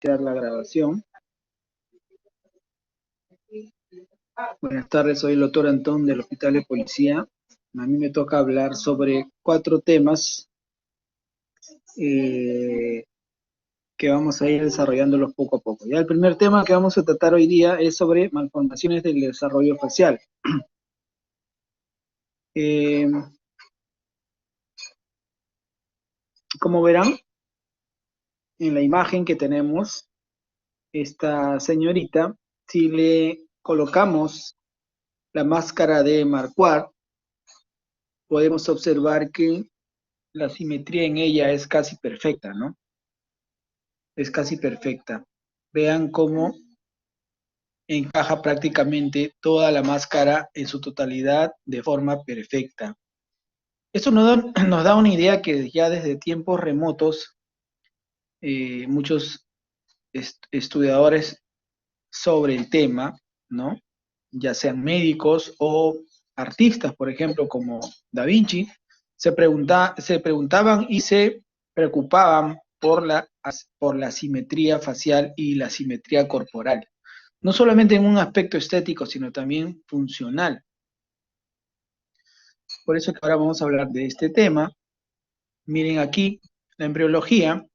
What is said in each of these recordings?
iniciar la grabación. Buenas tardes, soy el doctor Antón del Hospital de Policía. A mí me toca hablar sobre 4 temas que vamos a ir desarrollándolos poco a poco. Ya el primer tema que vamos a tratar hoy día es sobre malformaciones del desarrollo facial. Como verán, en la imagen que tenemos, esta señorita, si le colocamos la máscara de Marquardt, podemos observar que la simetría en ella es casi perfecta, ¿no? Es casi perfecta. Vean cómo encaja prácticamente toda la máscara en su totalidad de forma perfecta. Esto nos da una idea que ya desde tiempos remotos muchos estudiadores sobre el tema, ¿no? Ya sean médicos o artistas, por ejemplo, como Da Vinci, se preguntaban y se preocupaban por la simetría facial y la simetría corporal. No solamente en un aspecto estético, sino también funcional. Por eso que ahora vamos a hablar de este tema. Miren aquí la embriología,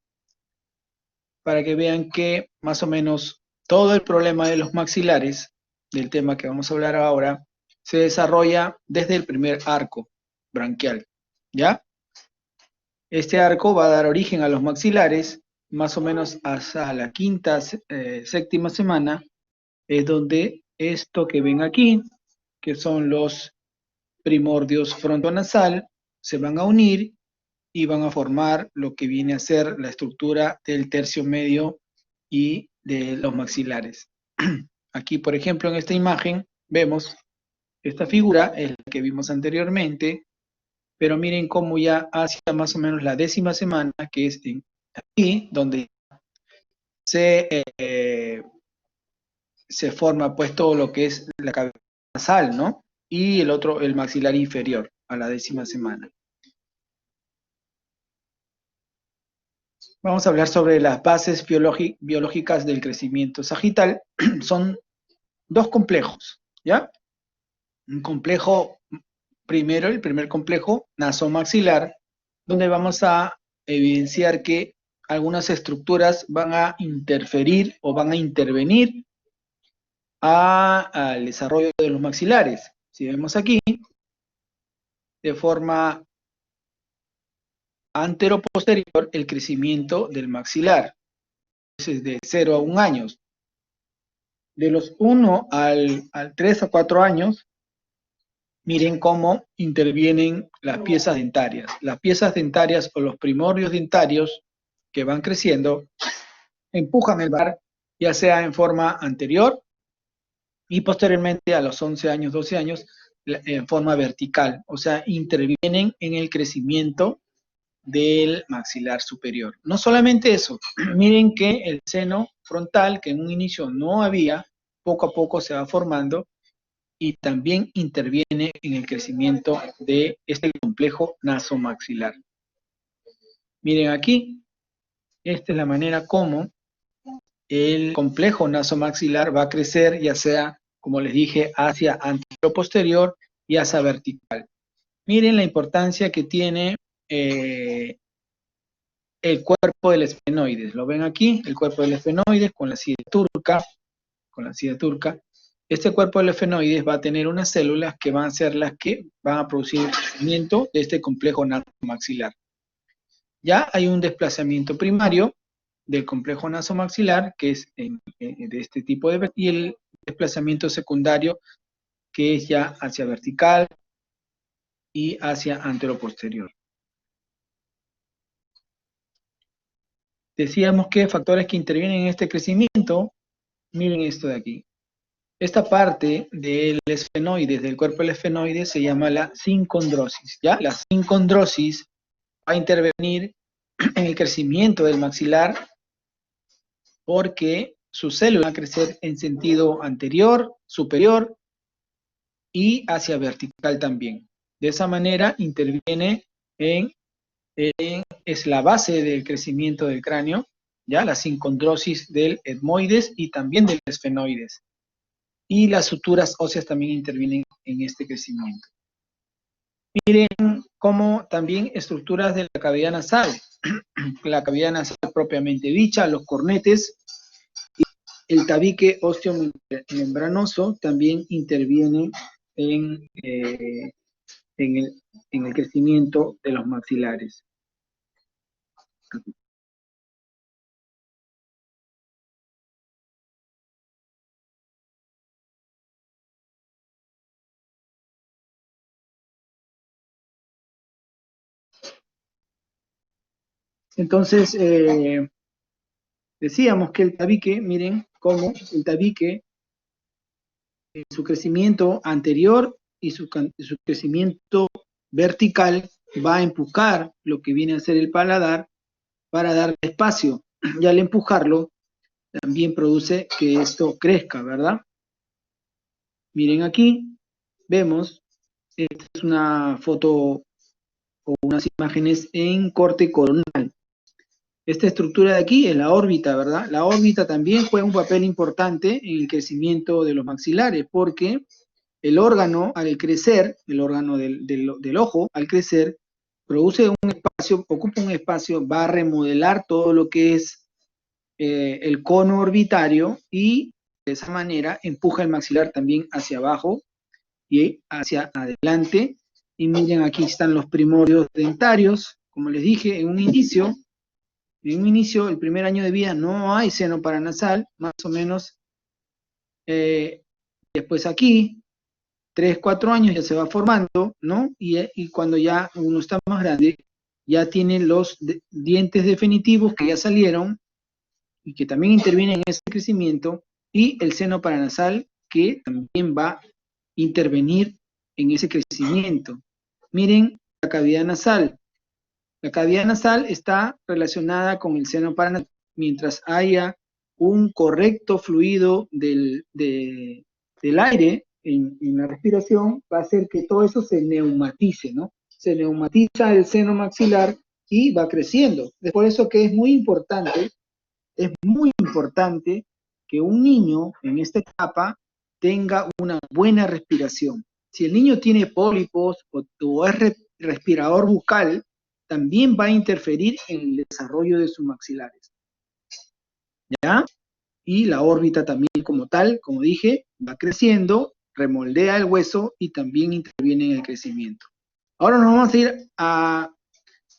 para que vean que más o menos todo el problema de los maxilares, del tema que vamos a hablar ahora, se desarrolla desde el primer arco branquial, ¿ya? Este arco va a dar origen a los maxilares, más o menos hasta la quinta, séptima semana, es donde esto que ven aquí, que son los primordios frontonasal, se van a unir y van a formar lo que viene a ser la estructura del tercio medio y de los maxilares. Aquí, por ejemplo, en esta imagen vemos esta figura, es la que vimos anteriormente, pero miren cómo ya hacia más o menos la 10ª semana, que es aquí, donde se forma pues todo lo que es la cabeza nasal, ¿no? Y el otro, el maxilar inferior, a la 10ª semana. Vamos a hablar sobre las bases biológicas del crecimiento sagital. Son 2 complejos, ¿ya? Un complejo primero, el primer complejo, nasomaxilar, donde vamos a evidenciar que algunas estructuras van a interferir o van a intervenir al desarrollo de los maxilares. Si vemos aquí, de forma antero-posterior, el crecimiento del maxilar. Es de 0 a 1 años. De los 1 al 3 a 4 años, miren cómo intervienen las piezas dentarias. Las piezas dentarias o los primordios dentarios que van creciendo empujan el bar, ya sea en forma anterior y posteriormente a los 11 años, 12 años, en forma vertical. O sea, intervienen en el crecimiento del maxilar superior. No solamente eso, miren que el seno frontal, que en un inicio no había, poco a poco se va formando y también interviene en el crecimiento de este complejo nasomaxilar. Miren aquí, esta es la manera como el complejo nasomaxilar va a crecer, ya sea, como les dije, hacia anteroposterior y hacia vertical. Miren la importancia que tiene el cuerpo del esfenoides. ¿Lo ven aquí? El cuerpo del esfenoides con la silla turca, Este cuerpo del esfenoides va a tener unas células que van a ser las que van a producir el crecimiento de este complejo nasomaxilar. Ya hay un desplazamiento primario del complejo nasomaxilar, que es de este tipo y el desplazamiento secundario, que es ya hacia vertical y hacia anteroposterior. Decíamos que factores que intervienen en este crecimiento, miren esto de aquí. Esta parte del esfenoides, del cuerpo del esfenoides, se llama la sincondrosis, ¿ya? La sincondrosis va a intervenir en el crecimiento del maxilar porque sus células van a crecer en sentido anterior, superior y hacia vertical también. De esa manera interviene es la base del crecimiento del cráneo ¿ya? La sincondrosis del etmoides y también del esfenoides. Y las suturas óseas también intervienen en este crecimiento. Miren cómo también estructuras de la cavidad nasal, la cavidad nasal propiamente dicha, los cornetes, el tabique osteomembranoso también interviene en, en el crecimiento de los maxilares. Entonces, decíamos que el tabique, miren cómo el tabique, su crecimiento anterior y su crecimiento vertical va a empujar lo que viene a ser el paladar para darle espacio. Y al empujarlo, también produce que esto crezca, ¿verdad? Miren aquí, vemos, esta es una foto o unas imágenes en corte coronal. Esta estructura de aquí es la órbita, ¿verdad? La órbita también juega un papel importante en el crecimiento de los maxilares, porque el órgano al crecer, el órgano del ojo al crecer, produce un espacio, ocupa un espacio, va a remodelar todo lo que es el cono orbitario y de esa manera empuja el maxilar también hacia abajo y hacia adelante. Y miren, aquí están los primordios dentarios. Como les dije en un inicio, el primer año de vida no hay seno paranasal, más o menos. Después aquí, 3, 4 años ya se va formando, ¿no? Y cuando ya uno está más grande, ya tiene los dientes definitivos que ya salieron y que también intervienen en ese crecimiento, y el seno paranasal que también va a intervenir en ese crecimiento. Miren la cavidad nasal. La cavidad nasal está relacionada con el seno paranasal. Mientras haya un correcto fluido del aire en la respiración, va a hacer que todo eso se neumatice, ¿no? Se neumatiza el seno maxilar y va creciendo. Es por eso que es muy importante que un niño en esta etapa tenga una buena respiración. Si el niño tiene pólipos o es respirador bucal, también va a interferir en el desarrollo de sus maxilares, ¿ya? Y la órbita también como tal, como dije, va creciendo, remoldea el hueso y también interviene en el crecimiento. Ahora nos vamos a ir a,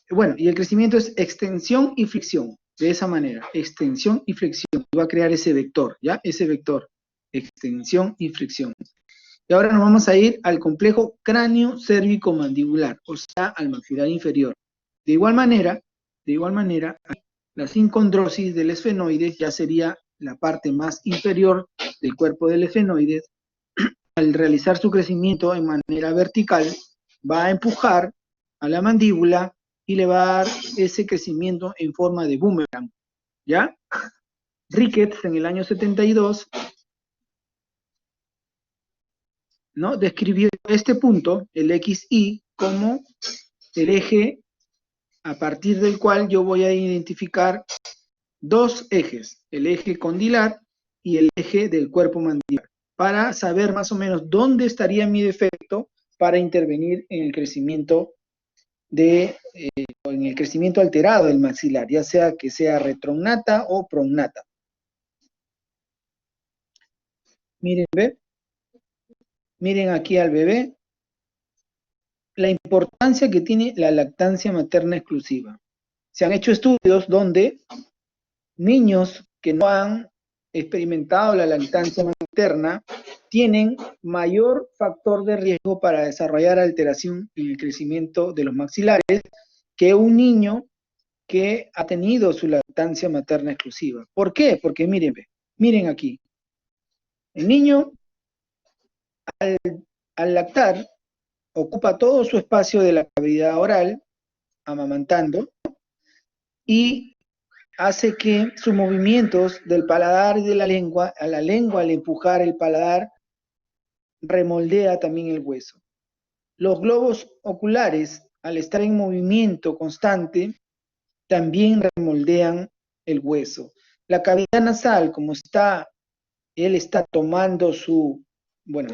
bueno, y el crecimiento es extensión y flexión, de esa manera, extensión y flexión, va a crear ese vector, ¿ya? Ese vector, extensión y flexión. Y ahora nos vamos a ir al complejo cráneo cérvico mandibular, o sea, al maxilar inferior. De igual manera, la sincondrosis del esfenoides ya sería la parte más inferior del cuerpo del esfenoides. Al realizar su crecimiento en manera vertical, va a empujar a la mandíbula y le va a dar ese crecimiento en forma de boomerang, ¿ya? Ricketts en el año 72, ¿no? Describió este punto, el XY, como el eje a partir del cual yo voy a identificar dos ejes, el eje condilar y el eje del cuerpo mandibular, para saber más o menos dónde estaría mi defecto para intervenir en el crecimiento en el crecimiento alterado del maxilar, ya sea que sea retrognata o prognata. Miren, ¿ve? Miren aquí al bebé, la importancia que tiene la lactancia materna exclusiva. Se han hecho estudios donde niños que no han experimentado la lactancia materna tienen mayor factor de riesgo para desarrollar alteración en el crecimiento de los maxilares que un niño que ha tenido su lactancia materna exclusiva. ¿Por qué? Porque miren aquí. El niño al lactar ocupa todo su espacio de la cavidad oral, amamantando, y hace que sus movimientos del paladar y de la lengua, a la lengua al empujar el paladar, remoldea también el hueso. Los globos oculares, al estar en movimiento constante, también remoldean el hueso. La cavidad nasal, como él está tomando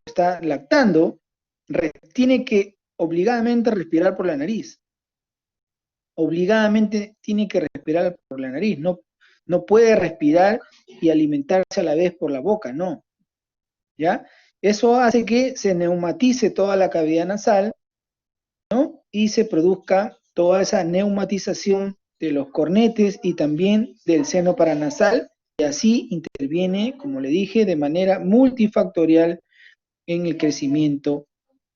está lactando, tiene que obligadamente respirar por la nariz. Obligadamente tiene que respirar por la nariz. No puede respirar y alimentarse a la vez por la boca, no. ¿Ya? Eso hace que se neumatice toda la cavidad nasal, ¿no? Y se produzca toda esa neumatización de los cornetes y también del seno paranasal, y así interviene, como le dije, de manera multifactorial en el crecimiento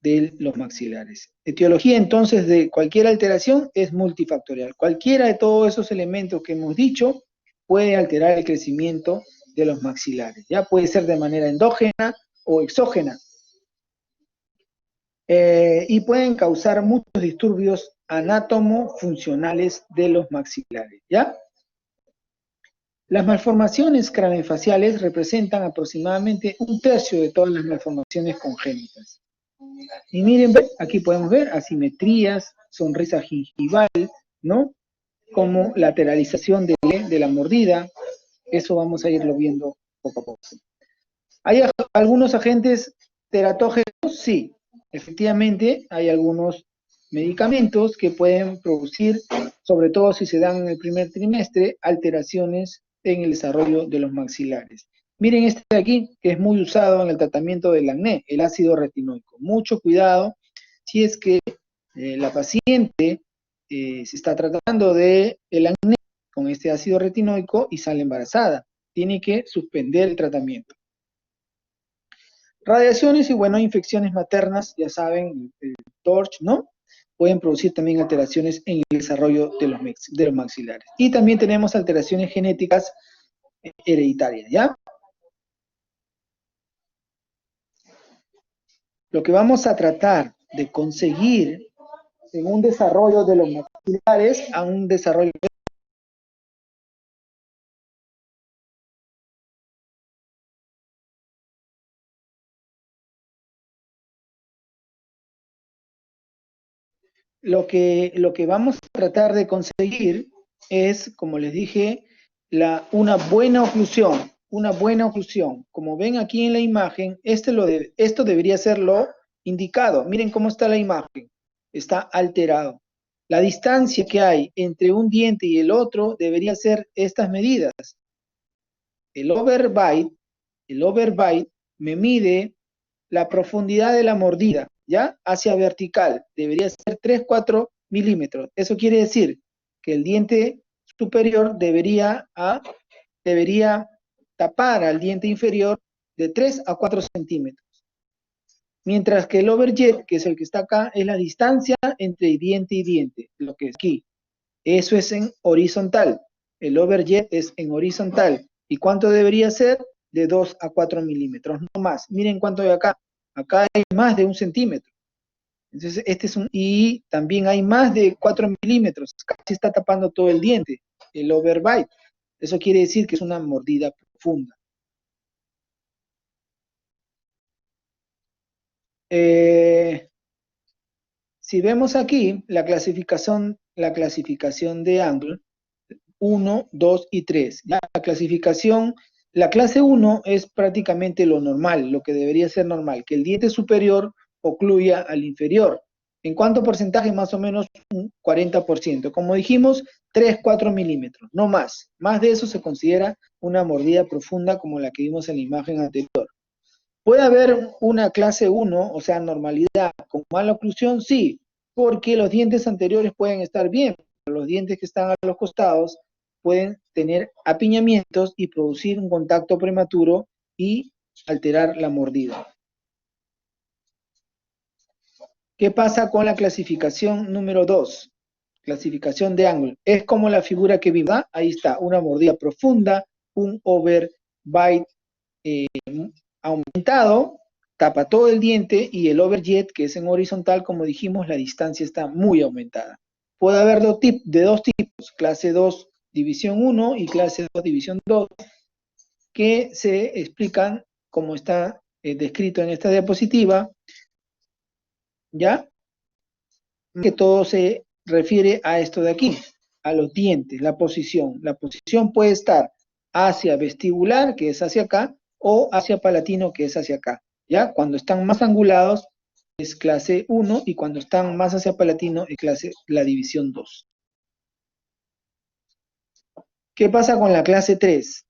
de los maxilares. Etiología entonces de cualquier alteración es multifactorial. Cualquiera de todos esos elementos que hemos dicho puede alterar el crecimiento de los maxilares. Ya puede ser de manera endógena o exógena. Y pueden causar muchos disturbios anátomo-funcionales de los maxilares, ¿ya? Las malformaciones craneofaciales representan aproximadamente 1/3 de todas las malformaciones congénitas. Y miren, aquí podemos ver asimetrías, sonrisa gingival, ¿no? Como lateralización de la mordida. Eso vamos a irlo viendo poco a poco. ¿Hay algunos agentes teratógenos? Sí, efectivamente hay algunos medicamentos que pueden producir, sobre todo si se dan en el primer trimestre, alteraciones en el desarrollo de los maxilares. Miren este de aquí, que es muy usado en el tratamiento del acné, el ácido retinoico. Mucho cuidado si es que la paciente se está tratando del acné con este ácido retinoico y sale embarazada. Tiene que suspender el tratamiento. Radiaciones y, bueno, infecciones maternas, ya saben, el TORCH, ¿no? Pueden producir también alteraciones en el desarrollo de los maxilares. Y también tenemos alteraciones genéticas hereditarias, ¿ya? Lo que vamos a tratar de conseguir en un desarrollo de los maxilares a un desarrollo lo que vamos a tratar de conseguir es, como les dije, una buena oclusión, una buena oclusión. Como ven aquí en la imagen, esto debería ser lo indicado. Miren cómo está la imagen, está alterado. La distancia que hay entre un diente y el otro debería ser estas medidas. El overbite me mide la profundidad de la mordida, ¿ya? Hacia vertical, debería ser 3-4 milímetros. Eso quiere decir que el diente superior debería tapar al diente inferior de 3 a 4 centímetros. Mientras que el overjet, que es el que está acá, es la distancia entre diente y diente, lo que es aquí. Eso es en horizontal. El overjet es en horizontal. ¿Y cuánto debería ser? De 2 a 4 milímetros, no más. Miren cuánto hay acá. Acá hay más de 1 centímetro. Entonces, y también hay más de 4 milímetros. Casi está tapando todo el diente, el overbite. Eso quiere decir que es una mordida profunda. Si vemos aquí la clasificación de Angle, 1, 2 y 3. La clasificación, la clase 1 es prácticamente lo normal, lo que debería ser normal, que el diente superior ocluya al inferior. ¿En cuánto porcentaje? Más o menos un 40%. Como dijimos, 3-4 milímetros, no más. Más de eso se considera una mordida profunda como la que vimos en la imagen anterior. ¿Puede haber una clase 1, o sea, normalidad, con mala oclusión? Sí, porque los dientes anteriores pueden estar bien, pero los dientes que están a los costados pueden tener apiñamientos y producir un contacto prematuro y alterar la mordida. ¿Qué pasa con la clasificación número 2? Clasificación de ángulo. Es como la figura que vimos. Ahí está, una mordida profunda, un overbite aumentado, tapa todo el diente, y el overjet, que es en horizontal, como dijimos, la distancia está muy aumentada. Puede haber de dos tipos, clase 2 división 1 y clase 2 división 2, que se explican como está descrito en esta diapositiva, ¿ya? Que todo se refiere a esto de aquí, a los dientes, la posición. La posición puede estar hacia vestibular, que es hacia acá, o hacia palatino, que es hacia acá. ¿Ya? Cuando están más angulados es clase 1 y cuando están más hacia palatino es la división 2. ¿Qué pasa con la clase 3?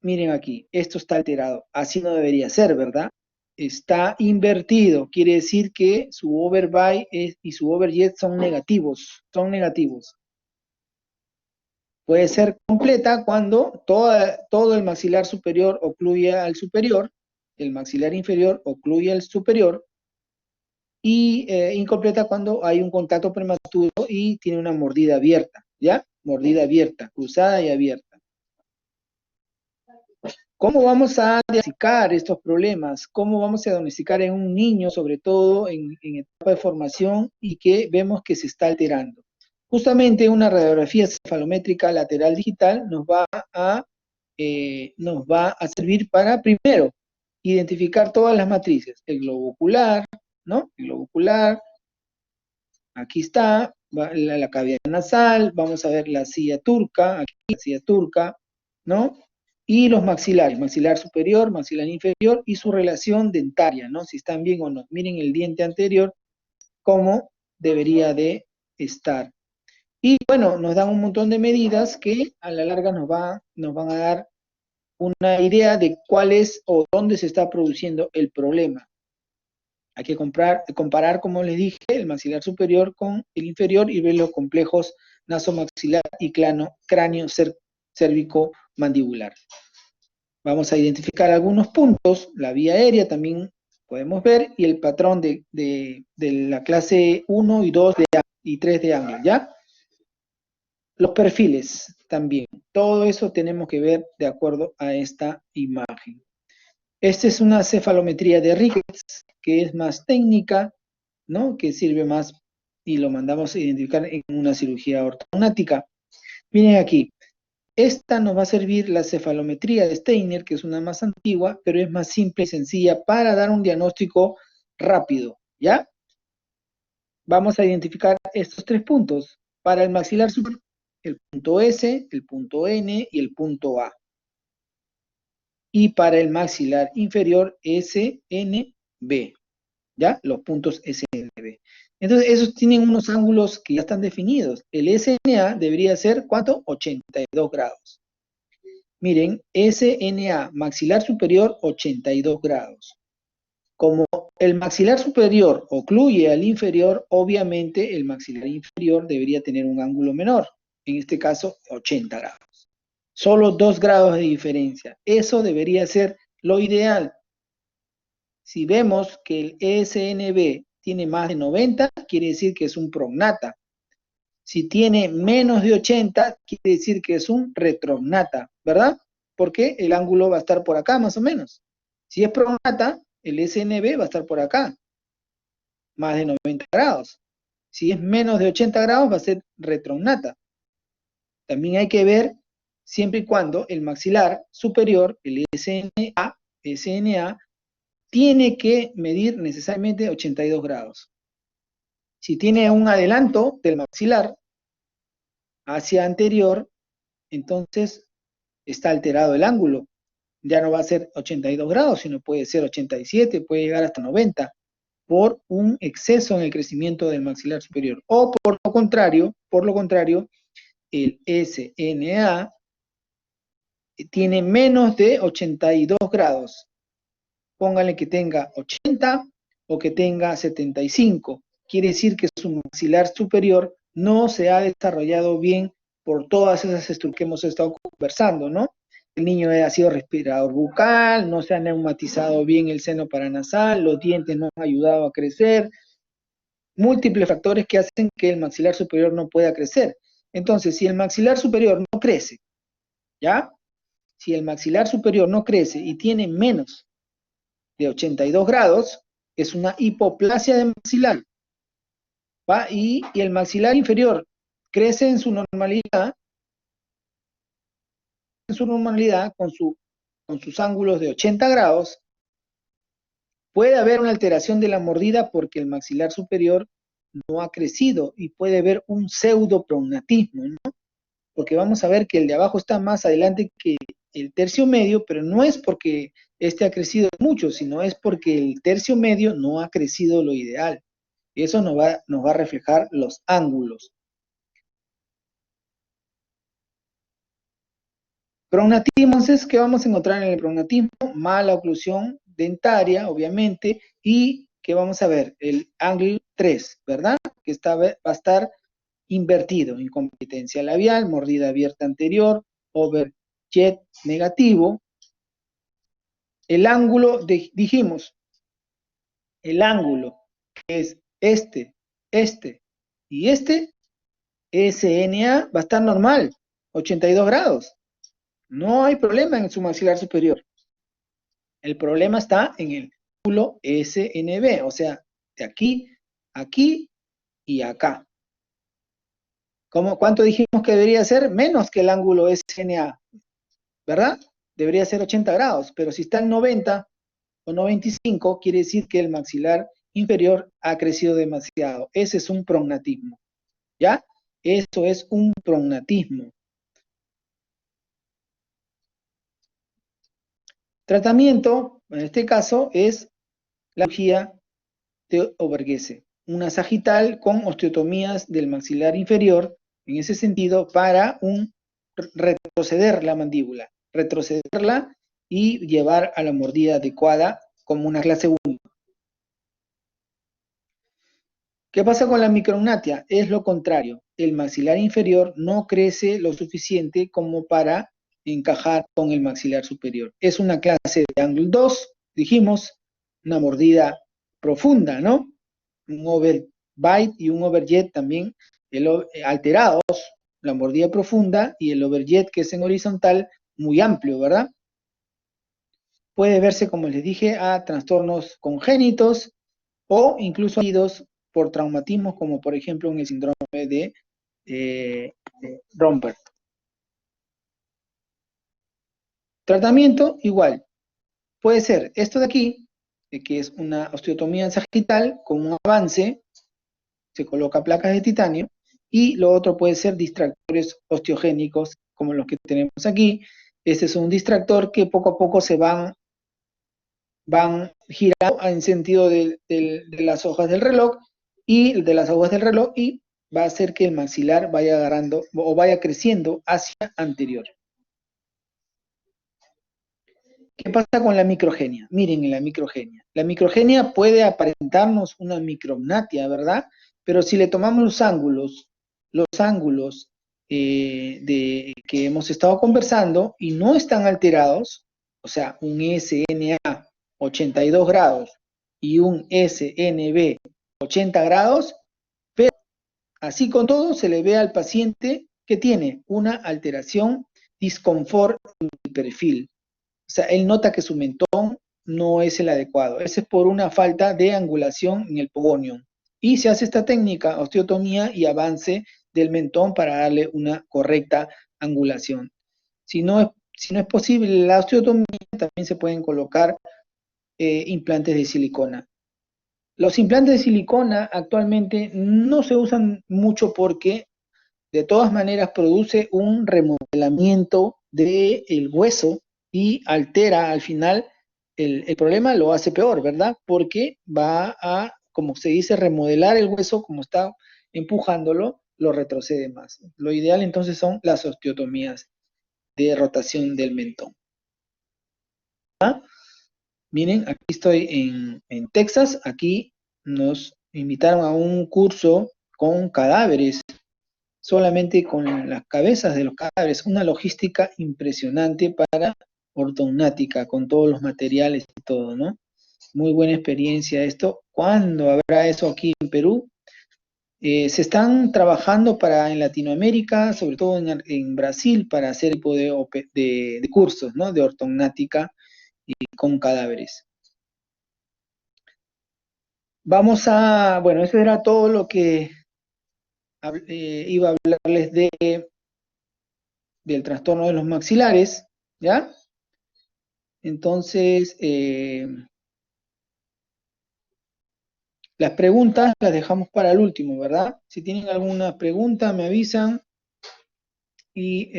Miren aquí, esto está alterado. Así no debería ser, ¿verdad? Está invertido. Quiere decir que su overbite y su overjet son negativos. Son negativos. Puede ser completa cuando todo el maxilar superior ocluye al superior, el maxilar inferior ocluye al superior, y incompleta cuando hay un contacto prematuro y tiene una mordida abierta, ¿ya? Mordida abierta, cruzada y abierta. ¿Cómo vamos a diagnosticar estos problemas? ¿Cómo vamos a diagnosticar en un niño, sobre todo en etapa de formación, y que vemos que se está alterando? Justamente una radiografía cefalométrica lateral digital nos va a servir para, primero, identificar todas las matrices. El globo ocular, ¿no? El globo ocular, aquí está, la cavidad nasal, vamos a ver la silla turca, aquí la silla turca, ¿no? Y los maxilares, maxilar superior, maxilar inferior y su relación dentaria, ¿no? Si están bien o no. Miren el diente anterior, cómo debería de estar. Y bueno, nos dan un montón de medidas que a la larga nos van a dar una idea de cuál es o dónde se está produciendo el problema. Hay que comparar, como les dije, el maxilar superior con el inferior y ver los complejos nasomaxilar y cráneo cérvico mandibular. Vamos a identificar algunos puntos, la vía aérea también podemos ver, y el patrón de la clase 1 y 2 y 3 de ángulo, ¿ya? Los perfiles también. Todo eso tenemos que ver de acuerdo a esta imagen. Esta es una cefalometría de Ricketts, que es más técnica, ¿no? Que sirve más y lo mandamos a identificar en una cirugía ortognática. Miren aquí, esta nos va a servir la cefalometría de Steiner, que es una más antigua, pero es más simple y sencilla para dar un diagnóstico rápido, ¿ya? Vamos a identificar estos tres puntos. Para el maxilar superior, el punto S, el punto N y el punto A. Y para el maxilar inferior, S, N, B. ¿Ya? Los puntos SNB. Entonces, esos tienen unos ángulos que ya están definidos. El SNA debería ser, ¿cuánto? 82 grados. Miren, SNA, maxilar superior, 82 grados. Como el maxilar superior ocluye al inferior, obviamente el maxilar inferior debería tener un ángulo menor. En este caso, 80 grados. Solo 2 grados de diferencia. Eso debería ser lo ideal. Si vemos que el ESNB tiene más de 90, quiere decir que es un prognata. Si tiene menos de 80, quiere decir que es un retrognata, ¿verdad? Porque el ángulo va a estar por acá, más o menos. Si es prognata, el SNB va a estar por acá, más de 90 grados. Si es menos de 80 grados, va a ser retrognata. También hay que ver, siempre y cuando el maxilar superior, el SNA, tiene que medir necesariamente 82 grados. Si tiene un adelanto del maxilar hacia anterior, entonces está alterado el ángulo. Ya no va a ser 82 grados, sino puede ser 87, puede llegar hasta 90, por un exceso en el crecimiento del maxilar superior. O por lo contrario, el SNA tiene menos de 82 grados. Póngale que tenga 80 o que tenga 75. Quiere decir que su maxilar superior no se ha desarrollado bien por todas esas estructuras que hemos estado conversando, ¿no? El niño ha sido respirador bucal, no se ha neumatizado bien el seno paranasal, los dientes no han ayudado a crecer, múltiples factores que hacen que el maxilar superior no pueda crecer. Entonces, si el maxilar superior no crece, ¿ya? Si el maxilar superior no crece y tiene menos de 82 grados, es una hipoplasia de maxilar, ¿va? Y el maxilar inferior crece en su normalidad con sus ángulos de 80 grados, puede haber una alteración de la mordida porque el maxilar superior no ha crecido y puede haber un pseudoprognatismo, ¿no? Porque vamos a ver que el de abajo está más adelante que el tercio medio, pero no es porque este ha crecido mucho, sino es porque el tercio medio no ha crecido lo ideal. Y eso nos va a reflejar los ángulos. Prognatismo, entonces, ¿qué vamos a encontrar en el prognatismo? Mala oclusión dentaria, obviamente, y ¿qué vamos a ver? El ángulo 3, ¿verdad? Que va a estar invertido, incompetencia labial, mordida abierta anterior, overjet negativo. El ángulo, dijimos, el ángulo que es este y este, SNA va a estar normal, 82 grados. No hay problema en su maxilar superior. El problema está en el ángulo SNB, o sea, de aquí, aquí y acá. ¿Cuánto dijimos que debería ser? Menos que el ángulo SNA, ¿verdad? Debería ser 80 grados, pero si está en 90 o 95, quiere decir que el maxilar inferior ha crecido demasiado. Ese es un prognatismo, ¿ya? Eso es un prognatismo. Tratamiento, en este caso, es la cirugía de Overgese, una sagital con osteotomías del maxilar inferior, en ese sentido, para retroceder la mandíbula, retrocederla y llevar a la mordida adecuada como una clase 1. ¿Qué pasa con la micrognatia? Es lo contrario. El maxilar inferior no crece lo suficiente como para encajar con el maxilar superior. Es una clase de ángulo 2, dijimos, una mordida profunda, ¿no? Un overbite y un overjet también alterados, la mordida profunda y el overjet que es en horizontal muy amplio, ¿verdad? Puede verse, como les dije, a trastornos congénitos o incluso por traumatismos, como por ejemplo en el síndrome de Romberg. Tratamiento, igual. Puede ser esto de aquí, que es una osteotomía sagital con un avance, se coloca placas de titanio, y lo otro puede ser distractores osteogénicos, como los que tenemos aquí. Este es un distractor que poco a poco se van girando en sentido de las hojas del reloj, y de las agujas del reloj, y va a hacer que el maxilar vaya agarrando o vaya creciendo hacia anterior. ¿Qué pasa con la microgenia? Miren en la microgenia. La microgenia puede aparentarnos una micrognatia, ¿verdad? Pero si le tomamos los ángulos que hemos estado conversando y no están alterados, o sea, un SNA 82 grados y un SNB 80 grados, pero así con todo se le ve al paciente que tiene una alteración, disconfort en el perfil. O sea, él nota que su mentón no es el adecuado. Ese es por una falta de angulación en el pogonium. Y se hace esta técnica, osteotomía y avance del mentón para darle una correcta angulación. Si no es posible la osteotomía, también se pueden colocar implantes de silicona. Los implantes de silicona actualmente no se usan mucho porque de todas maneras produce un remodelamiento del hueso y altera al final, el problema lo hace peor, ¿verdad? Porque va a, como se dice, remodelar el hueso, como está empujándolo, lo retrocede más. Lo ideal entonces son las osteotomías de rotación del mentón. ¿Ah? Miren, aquí estoy en Texas, aquí nos invitaron a un curso con cadáveres, solamente con las cabezas de los cadáveres, una logística impresionante para ortognática, con todos los materiales y todo, ¿no? Muy buena experiencia esto. ¿Cuándo habrá eso aquí en Perú? Se están trabajando en Latinoamérica, sobre todo en Brasil, para hacer tipo de cursos, ¿no? De ortognática y con cadáveres. Bueno, eso era todo lo que iba a hablarles del trastorno de los maxilares, ¿ya? Entonces, Las preguntas las dejamos para el último, ¿verdad? Si tienen alguna pregunta, me avisan y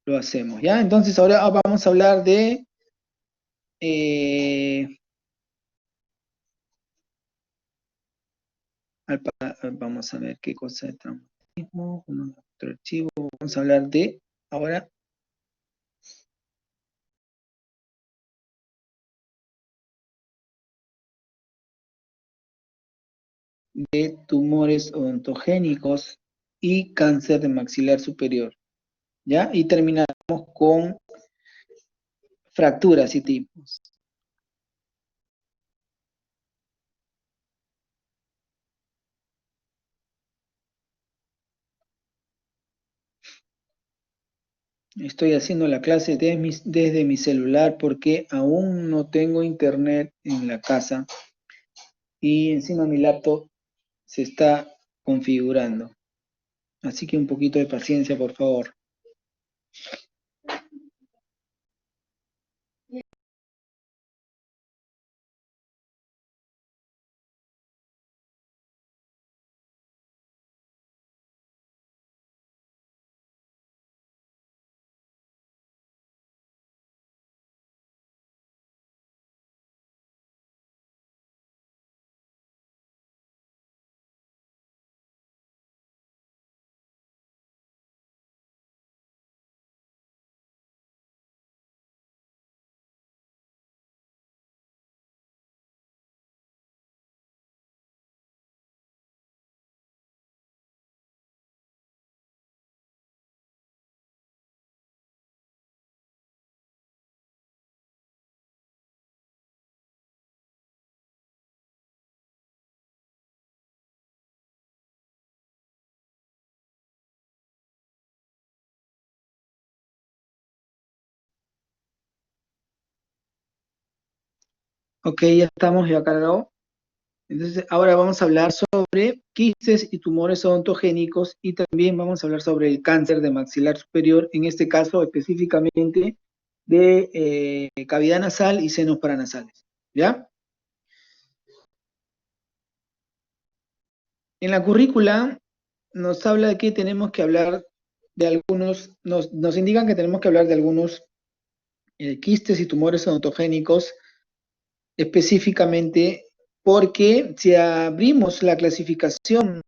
lo hacemos, ¿ya? Entonces ahora vamos a hablar de... vamos a ver qué cosa de traumatismo, otro archivo. Vamos a hablar de ahora de tumores odontogénicos y cáncer de maxilar superior, ¿ya? Y terminamos con fracturas y tipos. Estoy haciendo la clase desde mi celular porque aún no tengo internet en la casa y encima mi laptop se está configurando. Así que un poquito de paciencia, por favor. Ok, ya estamos ya cargado. Entonces, ahora vamos a hablar sobre quistes y tumores odontogénicos y también vamos a hablar sobre el cáncer de maxilar superior, en este caso específicamente de cavidad nasal y senos paranasales. ¿Ya? En la currícula nos habla de que tenemos que hablar de algunos, nos indican que tenemos que hablar de algunos quistes y tumores odontogénicos específicamente porque si abrimos la clasificación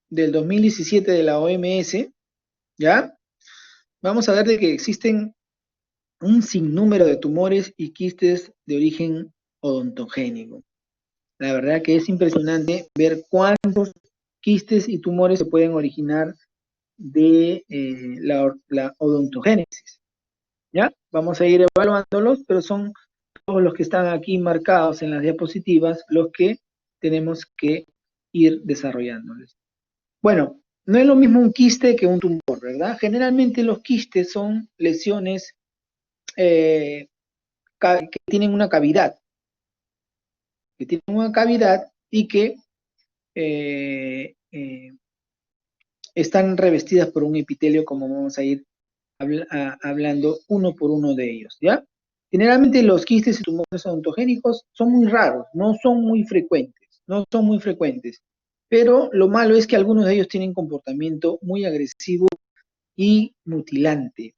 del 2017 de la OMS, ¿ya? Vamos a ver de que existen un sinnúmero de tumores y quistes de origen odontogénico. La verdad que es impresionante ver cuántos quistes y tumores se pueden originar de la odontogénesis, ¿ya? Vamos a ir evaluándolos, pero son todos los que están aquí marcados en las diapositivas los que tenemos que ir desarrollándoles. Bueno, no es lo mismo un quiste que un tumor, ¿verdad? Generalmente los quistes son lesiones que tienen una cavidad, y que eh, eh, están revestidas por un epitelio, como vamos a ir hablando uno por uno de ellos, ¿ya? Generalmente los quistes y tumores odontogénicos son muy raros, no son muy frecuentes, pero lo malo es que algunos de ellos tienen comportamiento muy agresivo y mutilante.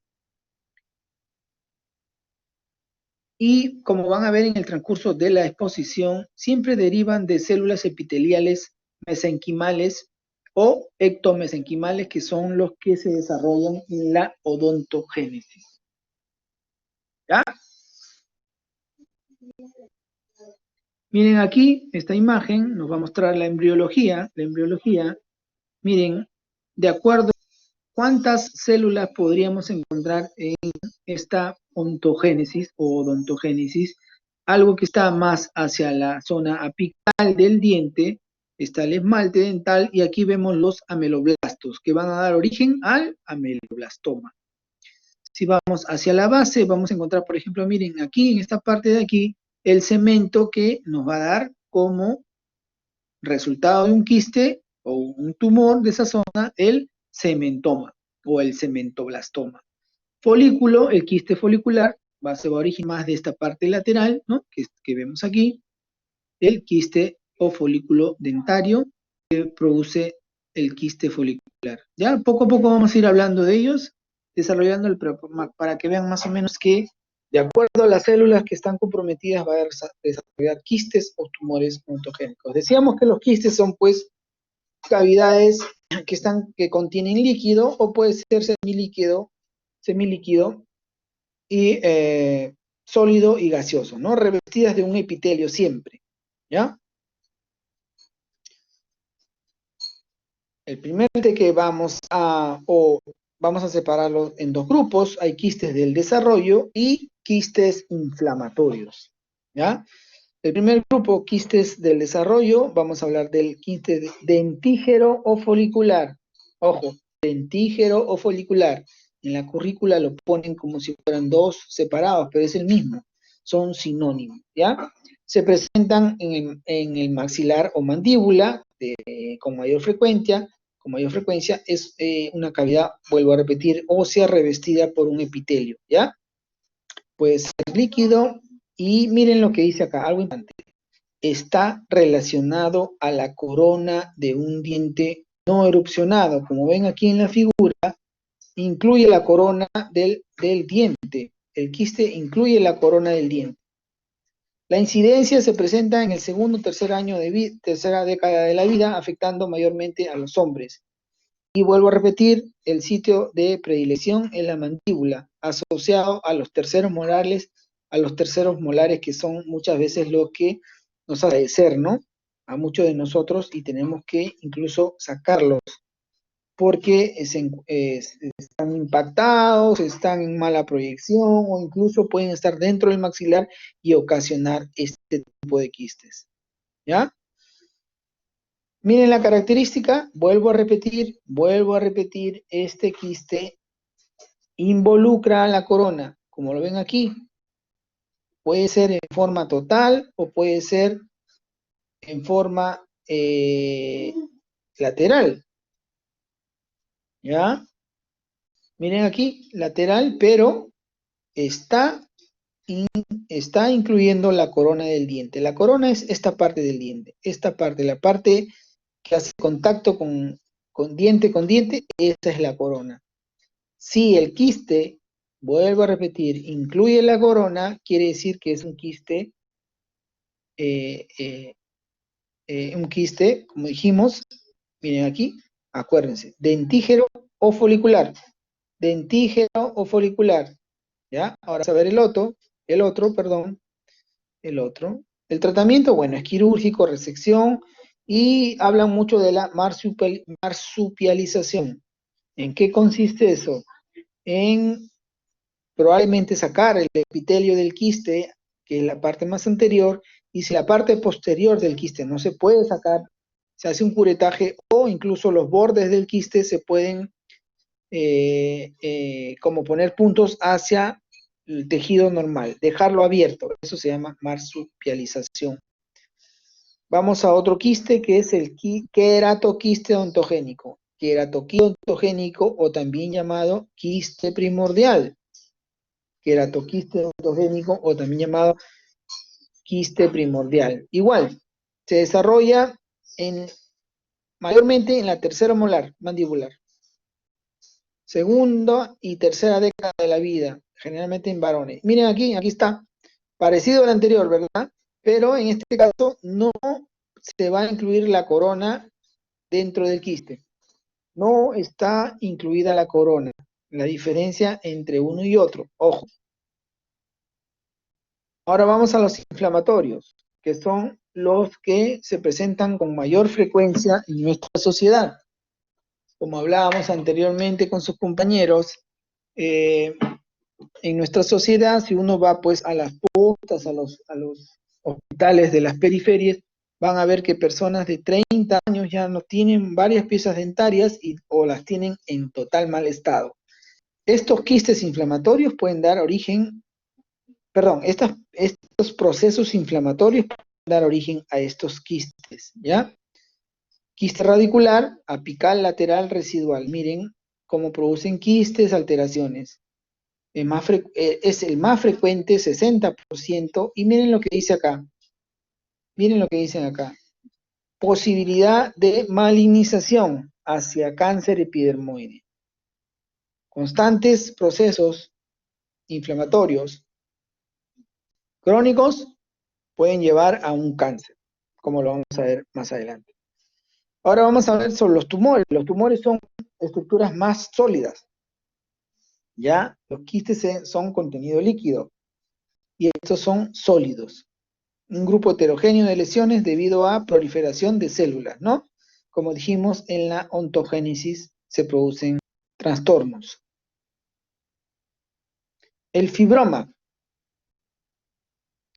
Y como van a ver en el transcurso de la exposición, siempre derivan de células epiteliales mesenquimales o ectomesenquimales, que son los que se desarrollan en la odontogénesis. ¿Ya? Miren aquí, esta imagen nos va a mostrar la embriología. La embriología, miren, de acuerdo a cuántas células podríamos encontrar en esta ontogénesis o odontogénesis, algo que está más hacia la zona apical del diente, está el esmalte dental y aquí vemos los ameloblastos que van a dar origen al ameloblastoma. Si vamos hacia la base, vamos a encontrar, por ejemplo, miren, aquí en esta parte de aquí, el cemento que nos va a dar como resultado de un quiste o un tumor de esa zona, el cementoma o el cementoblastoma. Folículo, el quiste folicular, va a origen más de esta parte lateral, ¿no? Que vemos aquí. el quiste o folículo dentario que produce el quiste folicular. Ya poco a poco vamos a ir hablando de ellos, desarrollando para que vean más o menos que de acuerdo a las células que están comprometidas va a desarrollar quistes o tumores odontogénicos. Decíamos que los quistes son pues cavidades que contienen líquido o puede ser semilíquido y sólido y gaseoso, ¿no? Revestidas de un epitelio siempre, ¿ya? El primer que vamos a separarlo en dos grupos, hay quistes del desarrollo y quistes inflamatorios, ¿ya? El primer grupo, quistes del desarrollo, vamos a hablar del quiste dentígero o folicular. Ojo, dentígero o folicular. En la currícula lo ponen como si fueran dos separados, pero es el mismo. Son sinónimos, ¿ya? Se presentan en el maxilar o mandíbula con mayor frecuencia. Con mayor frecuencia es una cavidad, vuelvo a repetir, ósea revestida por un epitelio, ¿ya? Puede ser líquido y miren lo que dice acá, algo importante. Está relacionado a la corona de un diente no erupcionado. Como ven aquí en la figura, incluye la corona del diente. El quiste incluye la corona del diente. La incidencia se presenta en el segundo o tercera década de la vida, afectando mayormente a los hombres. Y vuelvo a repetir, el sitio de predilección es la mandíbula, asociado a los terceros molares que son muchas veces lo que nos hace padecer, ¿no? A muchos de nosotros y tenemos que incluso sacarlos porque están impactados, están en mala proyección o incluso pueden estar dentro del maxilar y ocasionar este tipo de quistes, ¿ya? Miren la característica, vuelvo a repetir, este quiste involucra la corona, como lo ven aquí, puede ser en forma total o puede ser en forma lateral, ¿ya? Miren aquí, lateral, pero está, está incluyendo la corona del diente. La corona es esta parte del diente, esta parte, la parte que hace contacto con diente, esa es la corona. Si el quiste, vuelvo a repetir, incluye la corona, quiere decir que es eh, eh, un quiste, como dijimos, miren aquí, acuérdense, dentígero o folicular. Dentígero o folicular, ¿ya? Ahora vamos a ver el otro. El tratamiento, bueno, es quirúrgico, resección, y hablan mucho de la marsupialización. ¿En qué consiste eso? En probablemente sacar el epitelio del quiste, que es la parte más anterior, y si la parte posterior del quiste no se puede sacar, se hace un curetaje o incluso los bordes del quiste se pueden como poner puntos hacia el tejido normal, dejarlo abierto, eso se llama marsupialización. Vamos a otro quiste que es el queratoquiste odontogénico. Queratoquiste odontogénico o también llamado quiste primordial. Queratoquiste odontogénico o también llamado quiste primordial. Igual, se desarrolla mayormente en la tercera molar mandibular. Segunda y tercera década de la vida, generalmente en varones. Miren aquí está, parecido al anterior, ¿verdad? Pero en este caso no se va a incluir la corona dentro del quiste. No está incluida la corona. La diferencia entre uno y otro, ojo. Ahora vamos a los inflamatorios, que son los que se presentan con mayor frecuencia en nuestra sociedad. Como hablábamos anteriormente con sus compañeros, en nuestra sociedad, si uno va pues a las postas, a los hospitales de las periferias, van a ver que personas de 30 años ya no tienen varias piezas dentarias o las tienen en total mal estado. Estos quistes inflamatorios pueden dar origen, perdón, estos procesos inflamatorios pueden dar origen a estos quistes, ¿ya? Quiste radicular, apical, lateral, residual. Miren cómo producen quistes, alteraciones. Es el más frecuente, 60%, y miren lo que dice acá. Miren lo que dicen acá. Posibilidad de malignización hacia cáncer epidermoide. Constantes procesos inflamatorios crónicos pueden llevar a un cáncer, como lo vamos a ver más adelante. Ahora vamos a ver sobre los tumores. Los tumores son estructuras más sólidas, ¿ya? Los quistes son contenido líquido y estos son sólidos. Un grupo heterogéneo de lesiones debido a proliferación de células, ¿no? Como dijimos, en la ontogénesis se producen trastornos. El fibroma.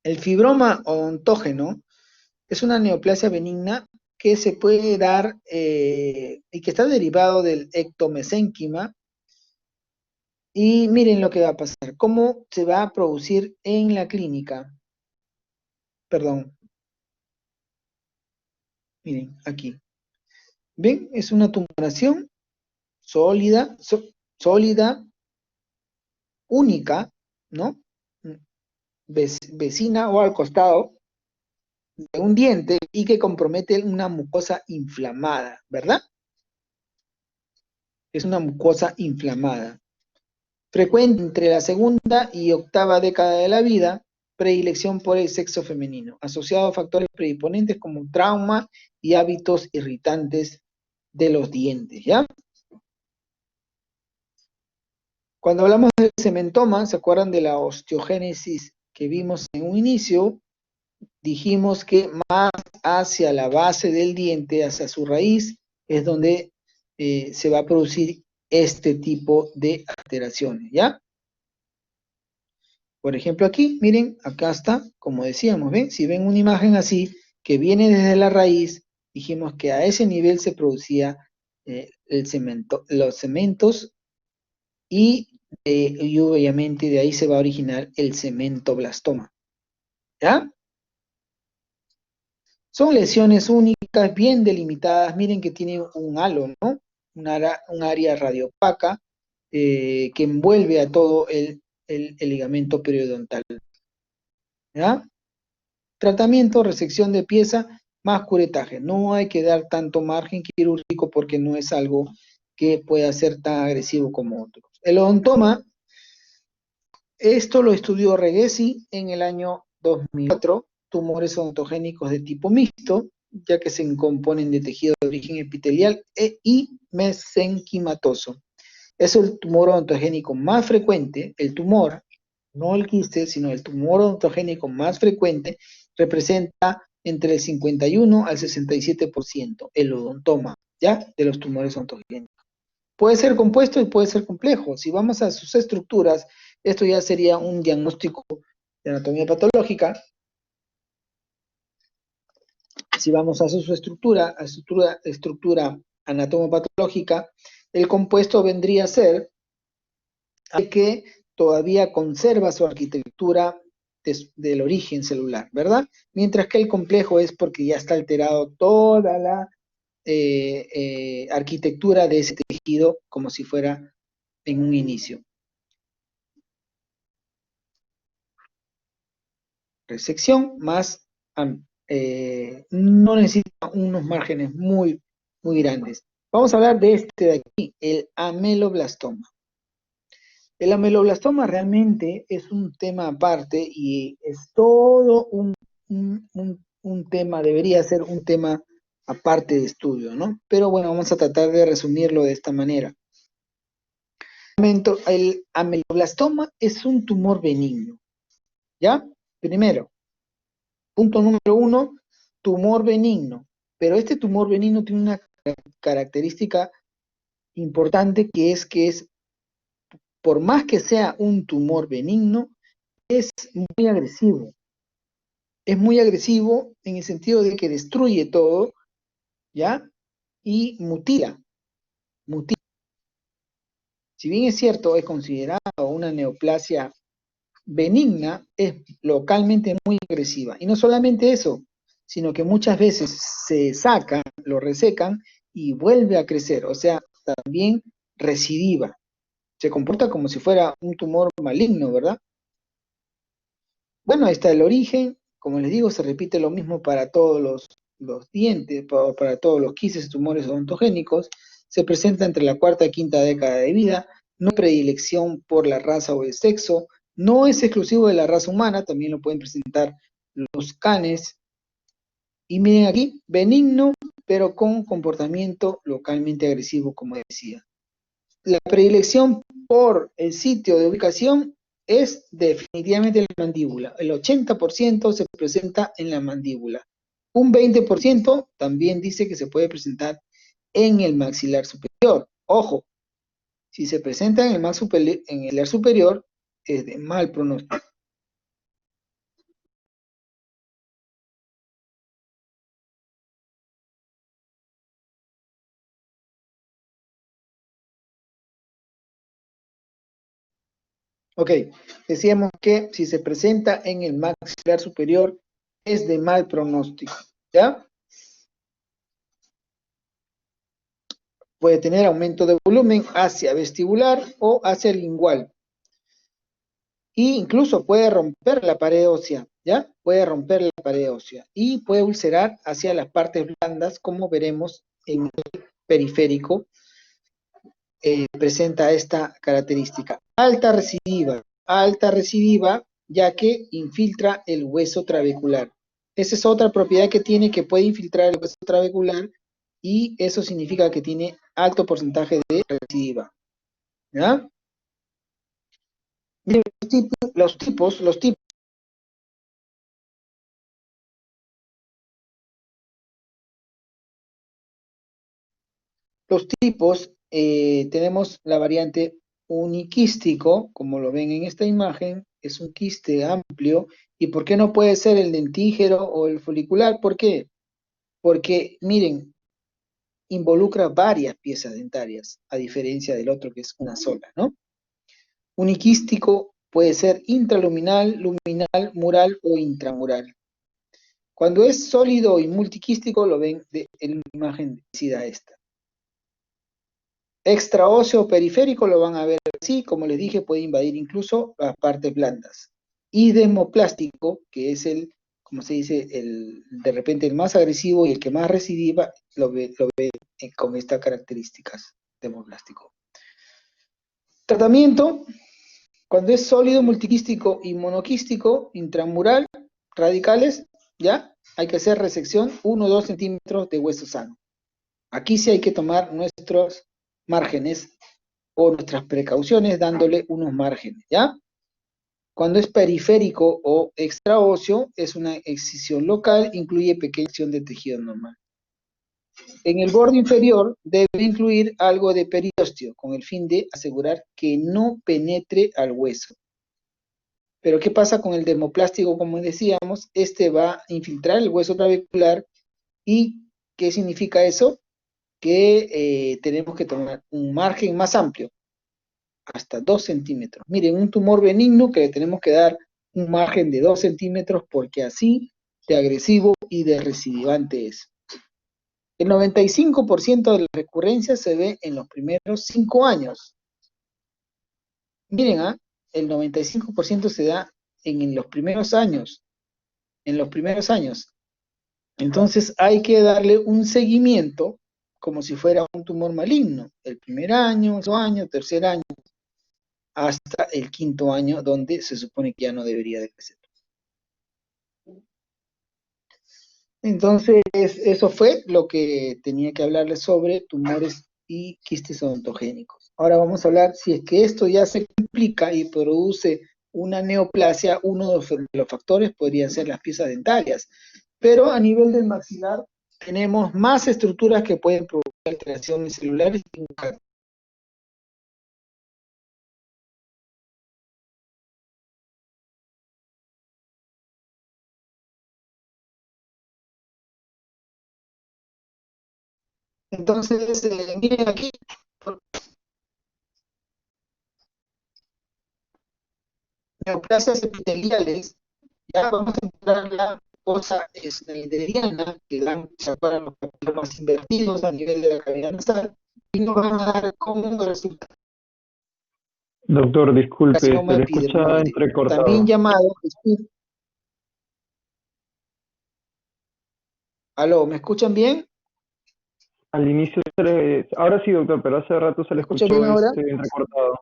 El fibroma ontógeno es una neoplasia benigna que se puede dar y que está derivado del ectomesénquima. Y miren lo que va a pasar, cómo se va a producir en la clínica. Perdón, miren, aquí. ¿Ven? Es una tumoración sólida, sólida, única, ¿no? Vecina o al costado de un diente y que compromete una mucosa inflamada, ¿verdad? Es una mucosa inflamada. Frecuente entre la segunda y octava década de la vida, predilección por el sexo femenino, asociado a factores predisponentes como trauma y hábitos irritantes de los dientes, ¿ya? Cuando hablamos del cementoma, ¿se acuerdan de la osteogénesis que vimos en un inicio? Dijimos que más hacia la base del diente, hacia su raíz, es donde se va a producir este tipo de alteraciones, ¿ya? Por ejemplo aquí, miren, acá está, como decíamos, ¿ven? Si ven una imagen así, que viene desde la raíz, dijimos que a ese nivel se producía el cemento, los cementos y obviamente de ahí se va a originar el cementoblastoma, ¿ya? Son lesiones únicas, bien delimitadas, miren que tiene un halo, ¿no? Un área radiopaca que envuelve a todo el ligamento periodontal, ¿ya? Tratamiento, resección de pieza, más curetaje. No hay que dar tanto margen quirúrgico porque no es algo que pueda ser tan agresivo como otros. El odontoma, esto lo estudió Reghesi en el año 2004, tumores odontogénicos de tipo mixto, ya que se componen de tejido de origen epitelial y mesenquimatoso. Es el tumor odontogénico más frecuente, el tumor, no el quiste, sino el tumor odontogénico más frecuente, representa entre el 51 al 67%, el odontoma, ¿ya? De los tumores odontogénicos. Puede ser compuesto y puede ser complejo. Si vamos a sus estructuras, esto ya sería un diagnóstico de anatomía patológica. Si vamos a su estructura anatomopatológica, el compuesto vendría a ser que todavía conserva su arquitectura del origen celular, ¿verdad? Mientras que el complejo es porque ya está alterado toda la arquitectura de ese tejido como si fuera en un inicio. Resección más, no necesita unos márgenes muy grandes. Vamos a hablar de este de aquí, el ameloblastoma. El ameloblastoma realmente es un tema aparte y es todo un tema, debería ser un tema aparte de estudio, ¿no? Pero bueno, vamos a tratar de resumirlo de esta manera. El ameloblastoma es un tumor benigno, ¿ya? Primero, punto número 1, tumor benigno. Pero este tumor benigno tiene una característica importante que es, por más que sea un tumor benigno, es muy agresivo. Es muy agresivo en el sentido de que destruye todo, ¿ya? Y mutila. Si bien es cierto, es considerado una neoplasia benigna, es localmente muy agresiva. Y no solamente eso, sino que muchas veces se saca, lo resecan y vuelve a crecer, o sea, también recidiva. Se comporta como si fuera un tumor maligno, ¿verdad? Bueno, ahí está el origen, como les digo, se repite lo mismo para todos los dientes, para todos los quistes y tumores odontogénicos, se presenta entre la cuarta y quinta década de vida, no hay predilección por la raza o el sexo, no es exclusivo de la raza humana, también lo pueden presentar los canes, y miren aquí, benigno, pero con comportamiento localmente agresivo, como decía. La predilección por el sitio de ubicación es definitivamente la mandíbula. El 80% se presenta en la mandíbula. Un 20% también dice que se puede presentar en el maxilar superior. Ojo, si se presenta en el maxilar superior, es de mal pronóstico. Ok, decíamos que si se presenta en el maxilar superior, es de mal pronóstico, ¿ya? Puede tener aumento de volumen hacia vestibular o hacia lingual. Y incluso puede romper la pared ósea, ¿ya? Puede romper la pared ósea. Y puede ulcerar hacia las partes blandas, como veremos en el periférico, presenta esta característica. Alta recidiva, ya que infiltra el hueso trabecular. Esa es otra propiedad que tiene, que puede infiltrar el hueso trabecular, y eso significa que tiene alto porcentaje de recidiva, ¿ya? Miren, los tipos, tenemos la variante uniquístico, como lo ven en esta imagen, es un quiste amplio. ¿Y por qué no puede ser el dentígero o el folicular? ¿Por qué? Porque, miren, involucra varias piezas dentarias, a diferencia del otro que es una sola, ¿no? Uniquístico puede ser intraluminal, luminal, mural o intramural. Cuando es sólido y multiquístico, lo ven en la imagen parecida a esta. Extraóseo periférico lo van a ver así, como les dije, puede invadir incluso las partes blandas. Y demoplástico, que es el, como se dice, de repente el más agresivo y el que más recidiva, lo ve con estas características, demoplástico. Tratamiento, cuando es sólido, multiquístico y monoquístico, intramural, radicales, ¿ya? Hay que hacer resección 1 o 2 centímetros de hueso sano. Aquí sí hay que tomar nuestros márgenes o nuestras precauciones dándole unos márgenes, ¿ya? Cuando es periférico o extraóseo, es una excisión local, incluye pequeña excisión de tejido normal. En el borde inferior debe incluir algo de periósteo, con el fin de asegurar que no penetre al hueso. Pero ¿qué pasa con el dermoplástico? Como decíamos, este va a infiltrar el hueso trabecular. ¿Y qué significa eso? Que tenemos que tomar un margen más amplio, hasta 2 centímetros. Miren, un tumor benigno que le tenemos que dar un margen de 2 centímetros, porque así de agresivo y de recidivante es. El 95% de la recurrencia se ve en los primeros 5 años. Miren, el 95% se da en los primeros años. En los primeros años. Entonces hay que darle un seguimiento como si fuera un tumor maligno. El primer año, segundo año, tercer año, hasta el quinto año, donde se supone que ya no debería de crecer. Entonces, eso fue lo que tenía que hablarles sobre tumores y quistes odontogénicos. Ahora vamos a hablar, si es que esto ya se complica y produce una neoplasia, uno de los factores podrían ser las piezas dentarias. Pero a nivel del maxilar, tenemos más estructuras que pueden producir alteraciones celulares y bucales. Entonces, miren aquí, neoplasias epiteliales, ya vamos a encontrar la cosa snyderiana, que dan para los papilomas invertidos a nivel de la cavidad nasal, y nos van a dar como resultado Doctor, disculpe, carcinoma se le escucha epidermoide, también entrecortado. llamado Aló, ¿me escuchan bien? Al inicio ahora sí, doctor, pero hace rato se le ¿Me escuchan bien escuchó ahora? entrecortado.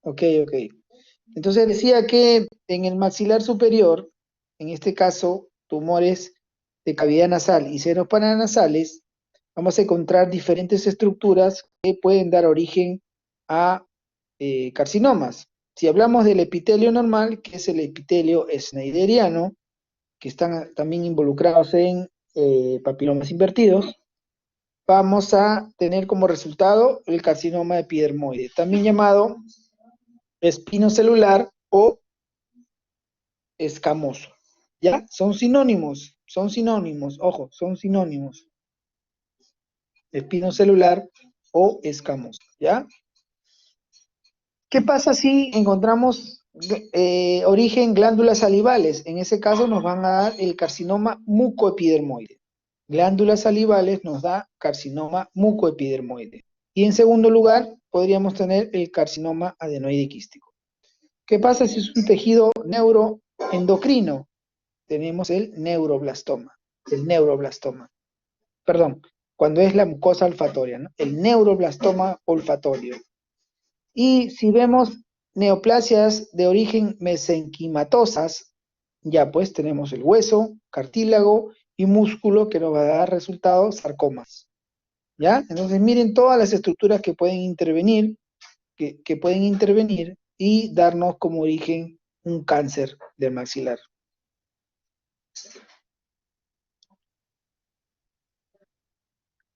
Ok, ok. Entonces decía que en el maxilar superior, en este caso, tumores de cavidad nasal y senos paranasales, vamos a encontrar diferentes estructuras que pueden dar origen a carcinomas. Si hablamos del epitelio normal, que es el epitelio schneideriano, que están también involucrados en papilomas invertidos, vamos a tener como resultado el carcinoma epidermoide, también llamado espinocelular o escamoso. ¿Ya? Son sinónimos, ojo, son sinónimos. Espinocelular o escamoso, ¿ya? ¿Qué pasa si encontramos origen glándulas salivales? En ese caso nos van a dar el carcinoma mucoepidermoide. Glándulas salivales nos da carcinoma mucoepidermoide. Y en segundo lugar, podríamos tener el carcinoma adenoide quístico. ¿Qué pasa si es un tejido neuroendocrino? Tenemos el neuroblastoma. El neuroblastoma. Perdón, cuando es la mucosa olfatoria, ¿no? El neuroblastoma olfatorio. Y si vemos neoplasias de origen mesenquimatosas, ya pues tenemos el hueso, cartílago y músculo que nos va a dar resultados sarcomas. ¿Ya? Entonces miren todas las estructuras que pueden intervenir, que pueden intervenir y darnos como origen un cáncer del maxilar.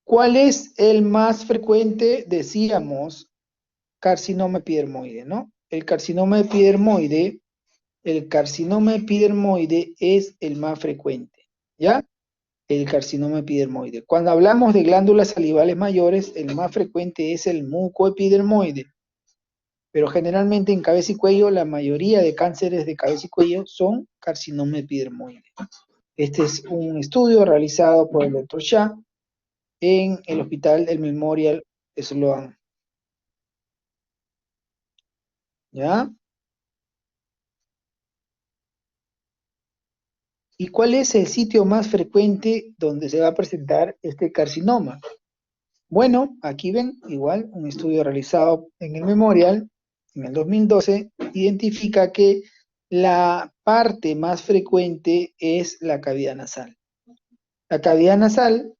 ¿Cuál es el más frecuente? Decíamos carcinoma epidermoide, ¿no? El carcinoma epidermoide es el más frecuente, ¿ya? El carcinoma epidermoide. Cuando hablamos de glándulas salivales mayores, el más frecuente es el mucoepidermoide. Pero generalmente en cabeza y cuello, la mayoría de cánceres de cabeza y cuello son carcinoma epidermoide. Este es un estudio realizado por el Dr. Shah en el Hospital del Memorial Sloan. ¿Ya? ¿Y cuál es el sitio más frecuente donde se va a presentar este carcinoma? Bueno, aquí ven, igual, un estudio realizado en el Memorial en el 2012 identifica que la parte más frecuente es la cavidad nasal. La cavidad nasal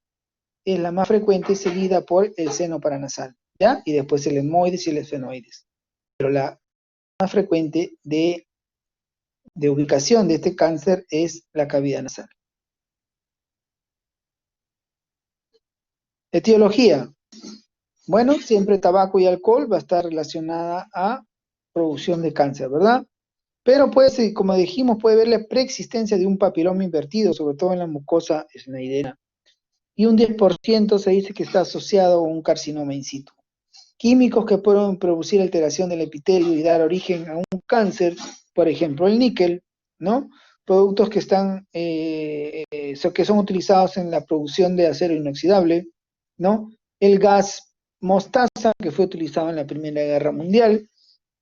es la más frecuente, seguida por el seno paranasal, ¿ya? Y después el etmoides y el esfenoides. Pero la más frecuente de ubicación de este cáncer es la cavidad nasal. Etiología. Bueno, siempre tabaco y alcohol va a estar relacionada a producción de cáncer, ¿verdad? Pero puede ser, como dijimos, puede haber la preexistencia de un papiloma invertido, sobre todo en la mucosa schneideriana. Y un 10% se dice que está asociado a un carcinoma in situ. Químicos que pueden producir alteración del epitelio y dar origen a un cáncer, por ejemplo, el níquel, ¿no? Productos que que son utilizados en la producción de acero inoxidable, ¿no? El gas mostaza, que fue utilizado en la Primera Guerra Mundial,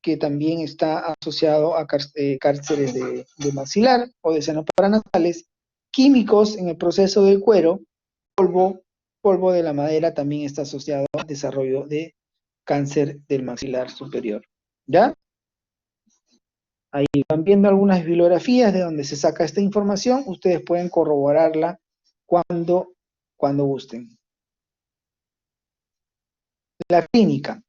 que también está asociado a cánceres de maxilar o de senos paranasales. Químicos en el proceso del cuero, polvo de la madera también está asociado al desarrollo de cáncer del maxilar superior. ¿Ya? Ahí van viendo algunas bibliografías de donde se saca esta información. Ustedes pueden corroborarla cuando gusten. La clínica.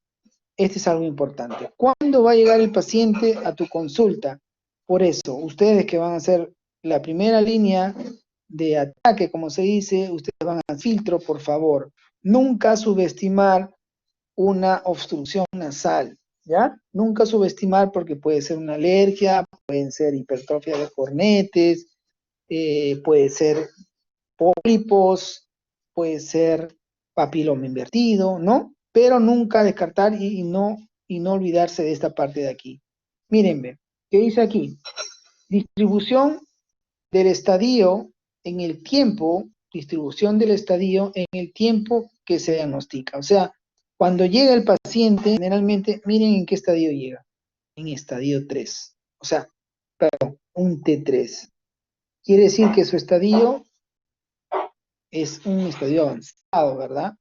Este es algo importante. ¿Cuándo va a llegar el paciente a tu consulta? Por eso, ustedes que van a hacer la primera línea de ataque, como se dice, ustedes van a filtro, por favor. Nunca subestimar una obstrucción nasal, ¿ya? Nunca subestimar porque puede ser una alergia, pueden ser hipertrofia de cornetes, puede ser pólipos, puede ser papiloma invertido, ¿no? Pero nunca descartar y no olvidarse de esta parte de aquí. Mírenme, ¿qué dice aquí? Distribución del estadio en el tiempo, distribución del estadio en el tiempo que se diagnostica. O sea, cuando llega el paciente, generalmente, miren en qué estadio llega. En estadio 3. O sea, un T3. quiere decir que su estadio es un estadio avanzado, ¿verdad?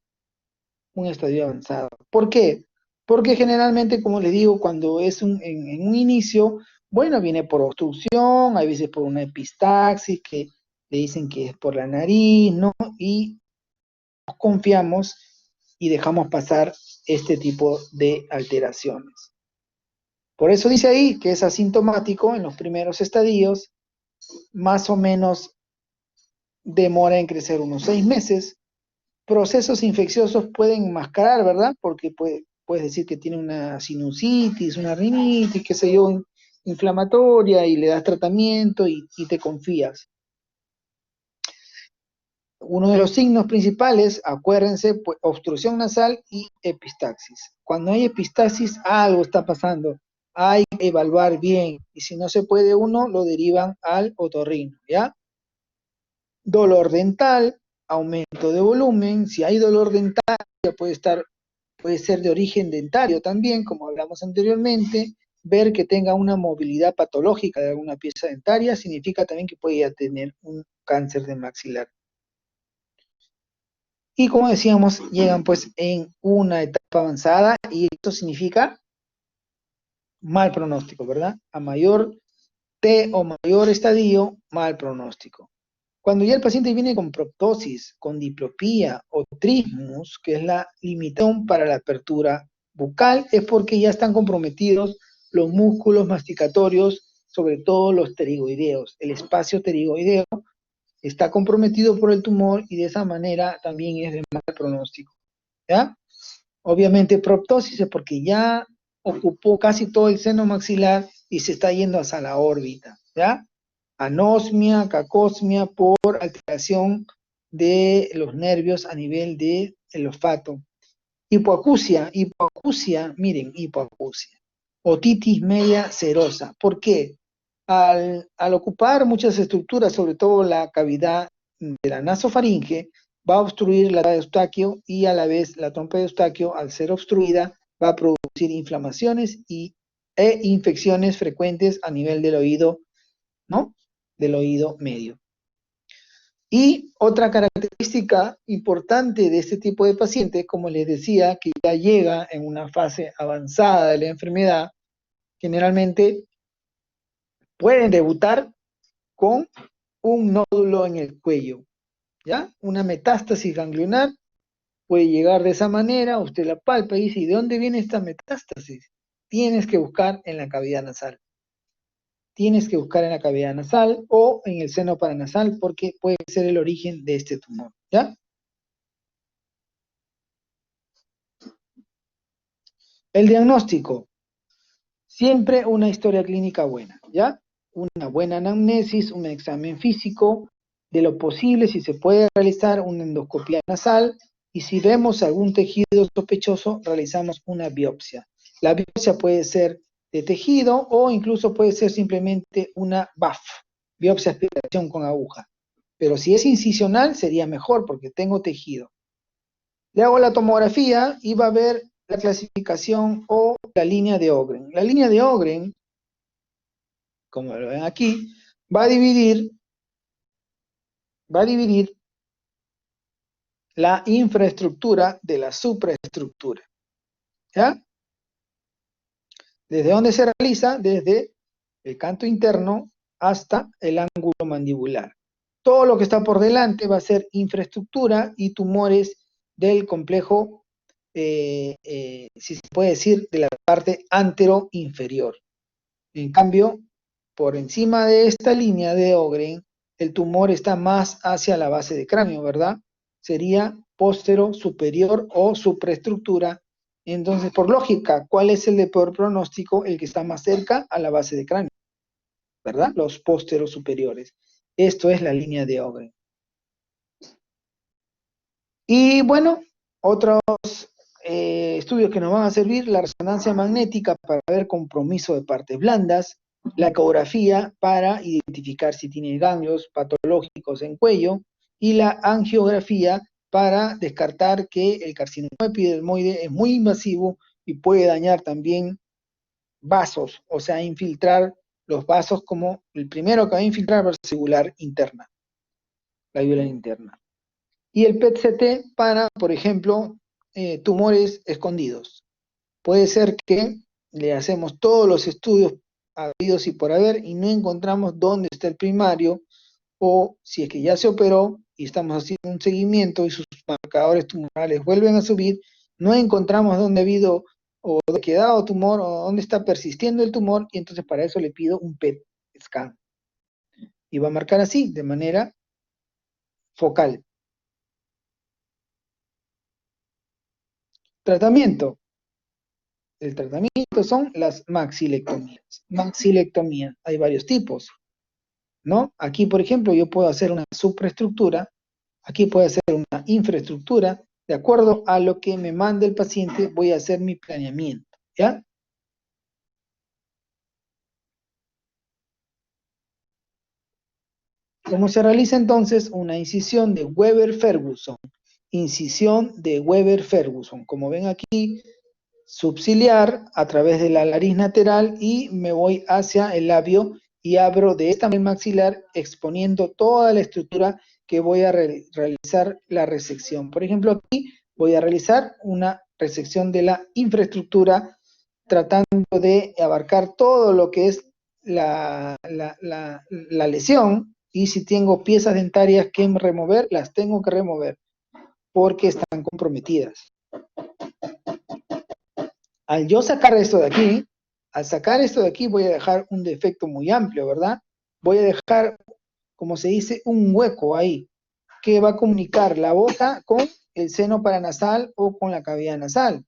Un estadio avanzado. ¿Por qué? Porque generalmente, como les digo, cuando es en un inicio, bueno, viene por obstrucción, a veces por una epistaxis, que le dicen que es por la nariz, ¿no? Y confiamos y dejamos pasar este tipo de alteraciones. Por eso dice ahí que es asintomático en los primeros estadios, más o menos demora en crecer unos 6 meses. Procesos infecciosos pueden enmascarar, ¿verdad? Porque puedes decir que tiene una sinusitis, una rinitis, qué sé yo, inflamatoria, y le das tratamiento y te confías. Uno de los signos principales, acuérdense, pues, obstrucción nasal y epistaxis. Cuando hay epistaxis, algo está pasando. Hay que evaluar bien. Y si no se puede uno, lo derivan al otorrino, ¿ya? Dolor dental, aumento de volumen. Si hay dolor dental, ya puede ser de origen dentario también, como hablamos anteriormente. Ver que tenga una movilidad patológica de alguna pieza dentaria significa también que puede ya tener un cáncer de maxilar. Y como decíamos, llegan pues en una etapa avanzada y esto significa mal pronóstico, ¿verdad? A mayor T o mayor estadio, mal pronóstico. Cuando ya el paciente viene con proptosis, con diplopía o trismus, que es la limitación para la apertura bucal, es porque ya están comprometidos los músculos masticatorios, sobre todo los pterigoideos. El espacio pterigoideo está comprometido por el tumor y de esa manera también es de mal pronóstico, ¿ya? Obviamente proptosis es porque ya ocupó casi todo el seno maxilar y se está yendo hacia la órbita, ¿ya? Anosmia, cacosmia por alteración de los nervios a nivel del olfato. Hipoacusia, miren, hipoacusia. Otitis media serosa. ¿Por qué? Al ocupar muchas estructuras, sobre todo la cavidad de la nasofaringe, va a obstruir la trompa de Eustaquio y a la vez la trompa de Eustaquio, al ser obstruida, va a producir inflamaciones e infecciones frecuentes a nivel del oído, ¿no? Del oído medio. Y otra característica importante de este tipo de pacientes, como les decía, que ya llega en una fase avanzada de la enfermedad, generalmente pueden debutar con un nódulo en el cuello, ¿ya? Una metástasis ganglionar puede llegar de esa manera, usted la palpa y dice, ¿y de dónde viene esta metástasis? Tienes que buscar en la cavidad nasal. Tienes que buscar en la cavidad nasal o en el seno paranasal porque puede ser el origen de este tumor, ¿ya? El diagnóstico, siempre una historia clínica buena, ¿ya? Una buena anamnesis, un examen físico, de lo posible, si se puede realizar una endoscopia nasal, y si vemos algún tejido sospechoso, realizamos una biopsia. La biopsia puede ser de tejido o incluso puede ser simplemente una BAF, biopsia aspiración con aguja. Pero si es incisional, sería mejor porque tengo tejido. Le hago la tomografía y va a ver la clasificación o la línea de Ogren. La línea de Ogren, como lo ven aquí, va a dividir la infraestructura de la supraestructura, ¿ya? ¿Desde dónde se realiza? Desde el canto interno hasta el ángulo mandibular. Todo lo que está por delante va a ser infraestructura y tumores del complejo, si se puede decir, de la parte antero-inferior. En cambio, por encima de esta línea de Ogren, el tumor está más hacia la base de cráneo, ¿verdad? Sería póstero superior o supraestructura. Entonces, por lógica, ¿cuál es el de peor pronóstico? El que está más cerca a la base de cráneo, ¿verdad? Los pósteros superiores. Esto es la línea de Ogren. Y bueno, otros estudios que nos van a servir: la resonancia magnética para ver compromiso de partes blandas, la ecografía para identificar si tiene ganglios patológicos en cuello, y la angiografía para descartar que el carcinoma epidermoide es muy invasivo y puede dañar también vasos, o sea, infiltrar los vasos como el primero que va a infiltrar va a ser yugular interna, la yugular interna. Y el PET-CT para, por ejemplo, tumores escondidos. Puede ser que le hacemos todos los estudios habidos y por haber y no encontramos dónde está el primario, o si es que ya se operó y estamos haciendo un seguimiento y sus marcadores tumorales vuelven a subir, no encontramos dónde ha habido o dónde ha quedado tumor o dónde está persistiendo el tumor, y entonces para eso le pido un PET scan. Y va a marcar así, de manera focal. Tratamiento. El tratamiento son las maxilectomías. Maxilectomía, hay varios tipos, ¿no? Aquí, por ejemplo, yo puedo hacer una supraestructura, aquí puedo hacer una infraestructura, de acuerdo a lo que me mande el paciente, voy a hacer mi planeamiento, ¿ya? ¿Cómo se realiza entonces una incisión de Weber-Ferguson? Incisión de Weber-Ferguson. Como ven aquí, subciliar a través de la nariz lateral y me voy hacia el labio y abro de esta manera maxilar exponiendo toda la estructura que voy a realizar la resección. Por ejemplo, aquí voy a realizar una resección de la infraestructura tratando de abarcar todo lo que es la lesión, y si tengo piezas dentarias que remover, las tengo que remover porque están comprometidas. Al yo sacar esto de aquí, al sacar esto de aquí voy a dejar un defecto muy amplio, ¿verdad? Voy a dejar, como se dice, un hueco ahí, que va a comunicar la boca con el seno paranasal o con la cavidad nasal.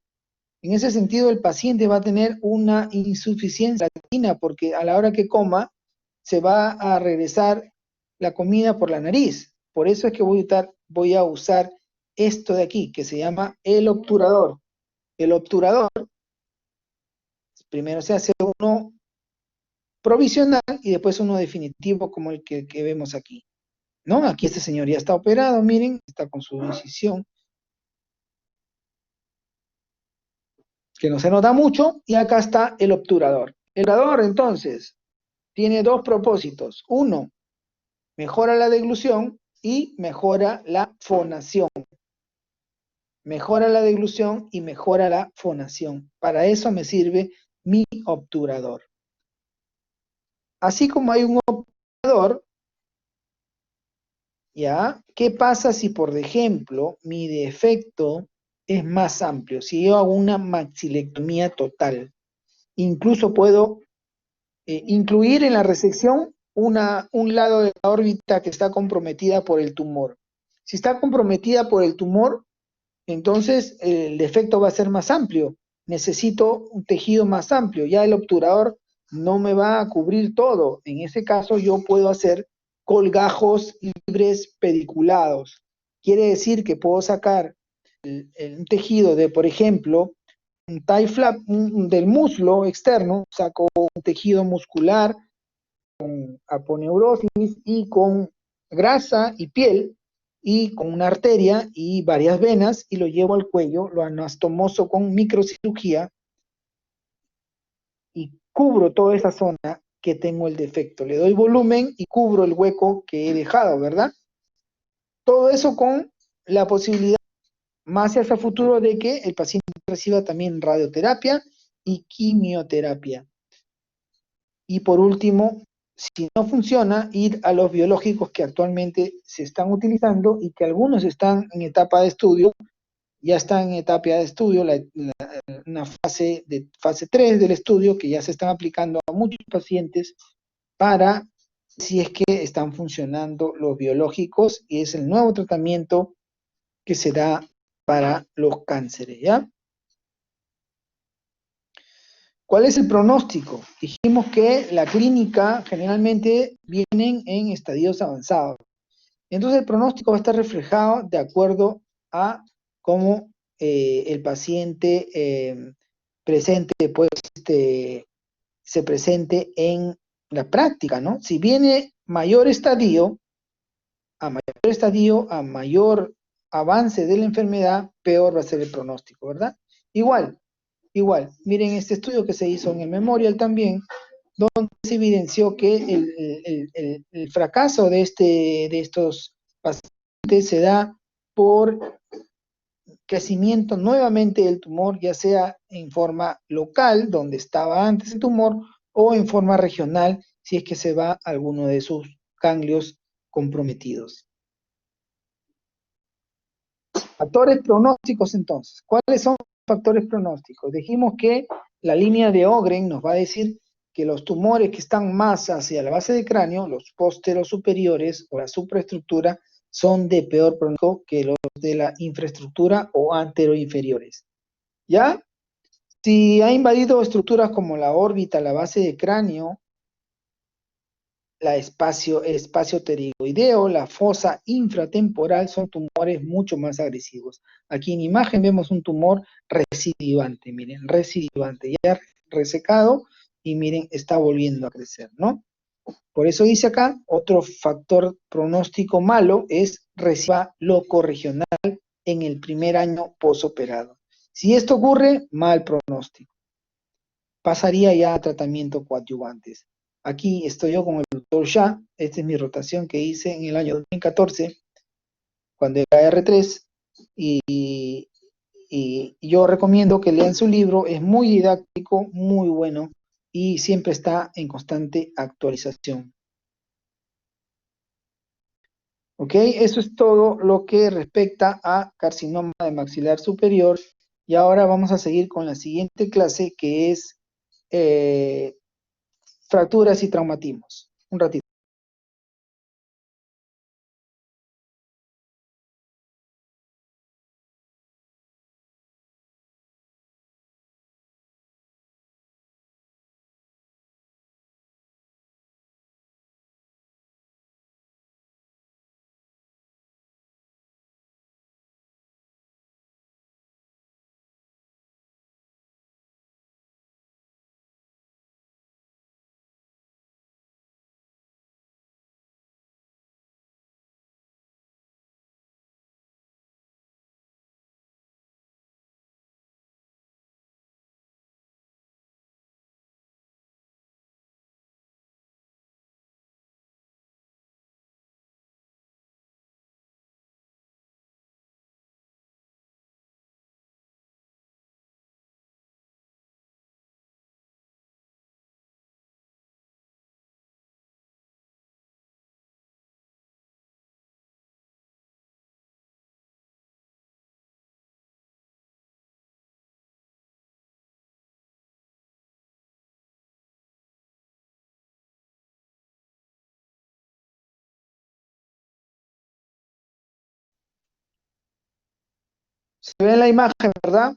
En ese sentido, el paciente va a tener una insuficiencia latina porque a la hora que coma, se va a regresar la comida por la nariz. Por eso es que voy a usar esto de aquí, que se llama el obturador. El obturador, primero se hace uno provisional y después uno definitivo como el que vemos aquí, ¿no? Aquí este señor ya está operado, miren, está con su incisión, que no se nota mucho, y acá está el obturador. El obturador, entonces, tiene dos propósitos. Uno, mejora la deglución y mejora la fonación. Mejora la deglución y mejora la fonación. Para eso me sirve mi obturador. Así como hay un obturador, ¿ya? ¿Qué pasa si, por ejemplo, mi defecto es más amplio? Si yo hago una maxilectomía total, incluso puedo incluir en la resección un lado de la órbita que está comprometida por el tumor. Si está comprometida por el tumor, entonces el defecto va a ser más amplio. Necesito un tejido más amplio. Ya el obturador no me va a cubrir todo. En ese caso yo puedo hacer colgajos libres pediculados. Quiere decir que puedo sacar un tejido de, por ejemplo, un thigh flap del muslo externo, saco un tejido muscular con aponeurosis y con grasa y piel, y con una arteria y varias venas, y lo llevo al cuello, lo anastomoso con microcirugía y cubro toda esa zona que tengo el defecto. Le doy volumen y cubro el hueco que he dejado, ¿verdad? Todo eso con la posibilidad más hacia futuro de que el paciente reciba también radioterapia y quimioterapia. Y por último, si no funciona, ir a los biológicos que actualmente se están utilizando y que algunos están en etapa de estudio, ya están en etapa de estudio, una fase 3 del estudio, que ya se están aplicando a muchos pacientes para si es que están funcionando los biológicos, y es el nuevo tratamiento que se da para los cánceres, ¿ya? ¿Cuál es el pronóstico? Dijimos que la clínica generalmente vienen en estadios avanzados. Entonces el pronóstico va a estar reflejado de acuerdo a cómo el paciente presente, pues, se presente en la práctica, ¿no? Si viene mayor estadio, a mayor avance de la enfermedad, peor va a ser el pronóstico, ¿verdad? Igual, miren este estudio que se hizo en el Memorial también, donde se evidenció que el fracaso de estos pacientes se da por crecimiento nuevamente del tumor, ya sea en forma local, donde estaba antes el tumor, o en forma regional, si es que se va alguno de sus ganglios comprometidos. Factores pronósticos entonces. ¿Cuáles son los factores pronósticos? Dijimos que la línea de Ogren nos va a decir que los tumores que están más hacia la base del cráneo, los pósteros superiores o la supraestructura, son de peor pronóstico que los de la infraestructura o anteroinferiores. ¿Ya? Si ha invadido estructuras como la órbita, la base del cráneo, el espacio pterigoideo, la fosa infratemporal, son tumores mucho más agresivos. Aquí en imagen vemos un tumor recidivante, miren, recidivante, ya resecado, y miren, está volviendo a crecer, ¿no? Por eso dice acá, otro factor pronóstico malo es recidiva locorregional en el primer año posoperado. Si esto ocurre, mal pronóstico. Pasaría ya a tratamiento coadyuvantes. Aquí estoy yo con el doctor Shah, esta es mi rotación que hice en el año 2014, cuando era R3, y yo recomiendo que lean su libro, es muy didáctico, muy bueno, y siempre está en constante actualización. ¿Ok? Eso es todo lo que respecta a carcinoma de maxilar superior, y ahora vamos a seguir con la siguiente clase, que es fracturas y traumatismos. Un ratito. Se ve en la imagen, ¿verdad?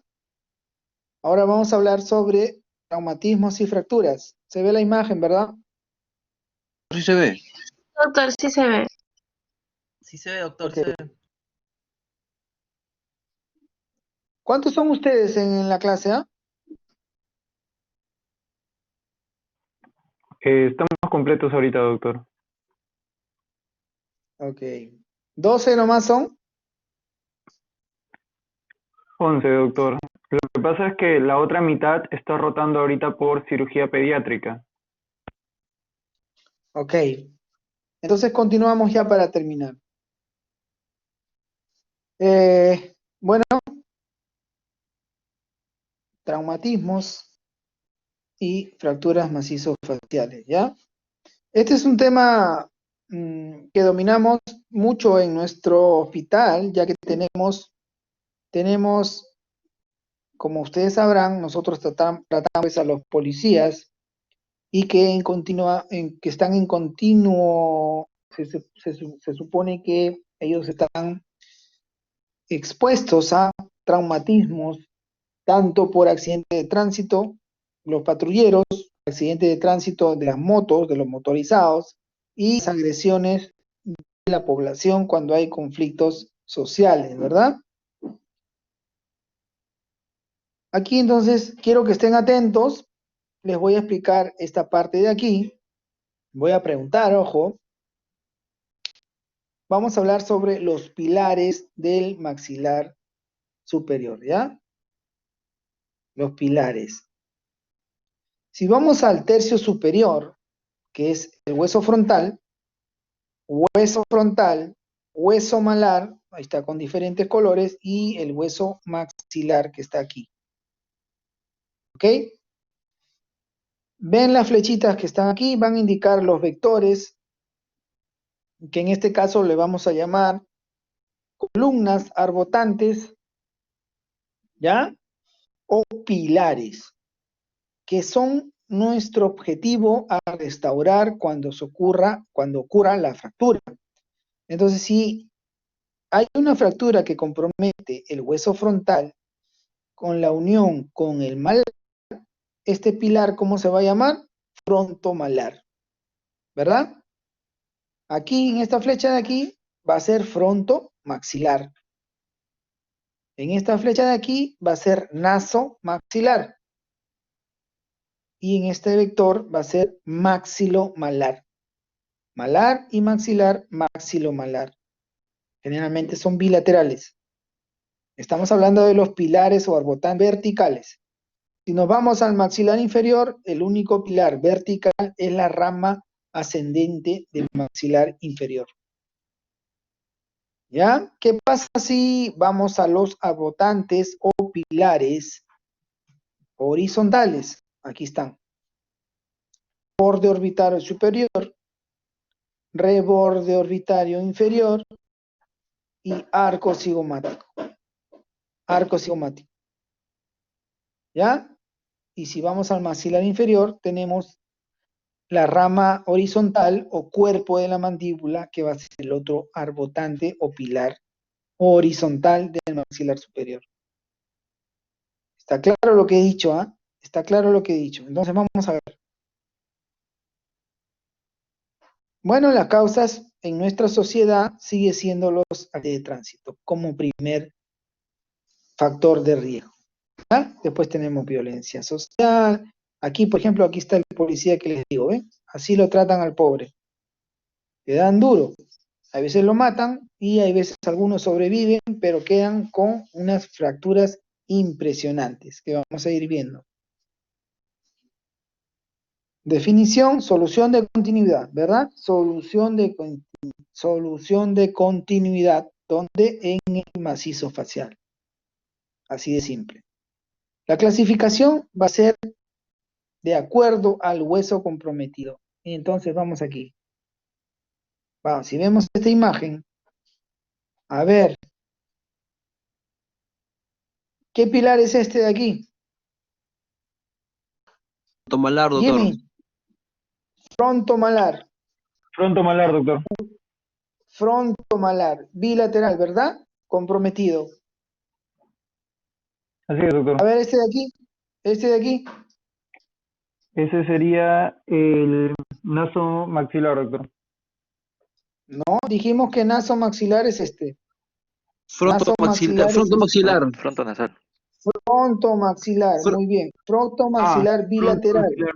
Ahora vamos a hablar sobre traumatismos y fracturas. Se ve la imagen, ¿verdad? Sí se ve. Doctor, sí se ve. Sí se ve, doctor, Ok. se ve. ¿Cuántos son ustedes en la clase A? Estamos completos ahorita, doctor. Ok. 12 nomás son. 11, doctor. Lo que pasa es que la otra mitad está rotando ahorita por cirugía pediátrica. Ok. Entonces continuamos ya para terminar. Bueno, traumatismos y fracturas macizo-faciales, ¿ya? Este es un tema que dominamos mucho en nuestro hospital, ya que tenemos, como ustedes sabrán, nosotros tratamos a los policías y que que están en continuo, se supone que ellos están expuestos a traumatismos, tanto por accidente de tránsito, los patrulleros, accidente de tránsito de las motos, de los motorizados, y las agresiones de la población cuando hay conflictos sociales, ¿verdad? Aquí entonces quiero que estén atentos, les voy a explicar esta parte de aquí, voy a preguntar, ojo, vamos a hablar sobre los pilares del maxilar superior, ¿ya? Los pilares. Si vamos al tercio superior, que es el hueso frontal, hueso malar, ahí está con diferentes colores, y el hueso maxilar que está aquí. ¿Ok? Ven las flechitas que están aquí, van a indicar los vectores, que en este caso le vamos a llamar columnas arbotantes, ¿ya? O pilares, que son nuestro objetivo a restaurar cuando ocurra la fractura. Entonces, si hay una fractura que compromete el hueso frontal con la unión con el malar, este pilar, ¿cómo se va a llamar? Frontomalar, ¿verdad? Aquí, en esta flecha de aquí, va a ser frontomaxilar. En esta flecha de aquí va a ser nasomaxilar. Y en este vector va a ser maxilomalar. Malar y maxilar, maxilomalar. Generalmente son bilaterales. Estamos hablando de los pilares o arbotantes verticales. Si nos vamos al maxilar inferior, el único pilar vertical es la rama ascendente del maxilar inferior. ¿Ya? ¿Qué pasa si vamos a los arbotantes o pilares horizontales? Aquí están. Borde orbitario superior, reborde orbitario inferior y arco cigomático. Arco cigomático. ¿Ya? Y si vamos al maxilar inferior, tenemos la rama horizontal o cuerpo de la mandíbula, que va a ser el otro arbotante o pilar horizontal del maxilar superior. ¿Está claro lo que he dicho? ¿Ah? Está claro lo que he dicho. Entonces vamos a ver. Bueno, las causas en nuestra sociedad sigue siendo los accidentes de tránsito como primer factor de riesgo. ¿Ya? Después tenemos violencia social. Aquí, por ejemplo, aquí está el policía que les digo, ¿ven? Así lo tratan al pobre. Le dan duro. A veces lo matan y hay veces algunos sobreviven, pero quedan con unas fracturas impresionantes que vamos a ir viendo. Definición, solución de continuidad, ¿verdad? Solución de continuidad, donde en el macizo facial. Así de simple. La clasificación va a ser de acuerdo al hueso comprometido. Entonces vamos aquí. Vamos, si vemos esta imagen, a ver, ¿qué pilar es este de aquí? Frontomalar, doctor. Jimmy, frontomalar. Frontomalar, doctor. Frontomalar, bilateral, ¿verdad? Comprometido. Así es, doctor. A ver, este de aquí, este de aquí. Ese sería el nasomaxilar, doctor. No, dijimos que nasomaxilar es este. Frontomaxilar, Nasomaxilar es este. frontomaxilar. Frontonasal. Frontomaxilar, Fr- muy bien. Frontomaxilar bilateral. Frontomaxilar.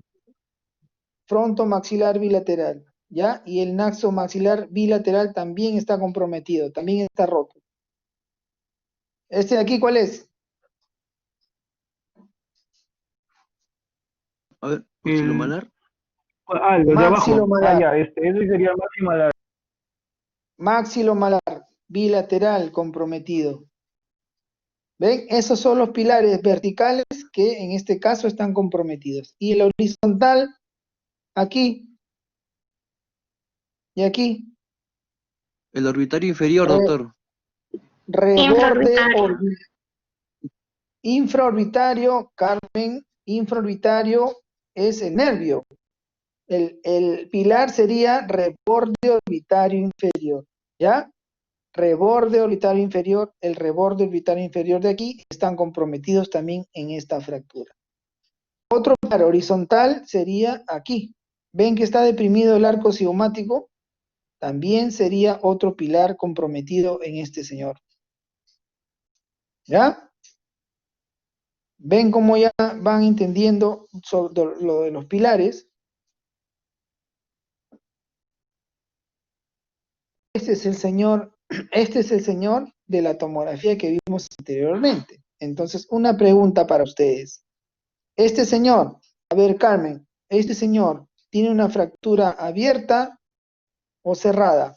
Frontomaxilar bilateral, ¿ya? Y el nasomaxilar bilateral también está comprometido, también está roto. ¿Este de aquí cuál es? A ver, maxilomalar. El de abajo. Maxilomalar. Ya, ese sería el maxilomalar. Maxilomalar, bilateral, comprometido. ¿Ven? Esos son los pilares verticales que en este caso están comprometidos. Y el horizontal, aquí y aquí. El orbitario inferior, Re- doctor. Reborde Infraorbitario. infraorbitario, Carmen, infraorbitario es el nervio. El pilar sería reborde orbitario inferior, ¿ya? Reborde orbitario inferior, el reborde orbitario inferior de aquí están comprometidos también en esta fractura. Otro pilar horizontal sería aquí. ¿Ven que está deprimido el arco cigomático? También sería otro pilar comprometido en este señor. ¿Ya? ¿Ven cómo ya van entendiendo sobre lo de los pilares? Este es el señor de la tomografía que vimos anteriormente. Entonces, una pregunta para ustedes. Este señor, A ver, Carmen, ¿este señor tiene una fractura abierta o cerrada?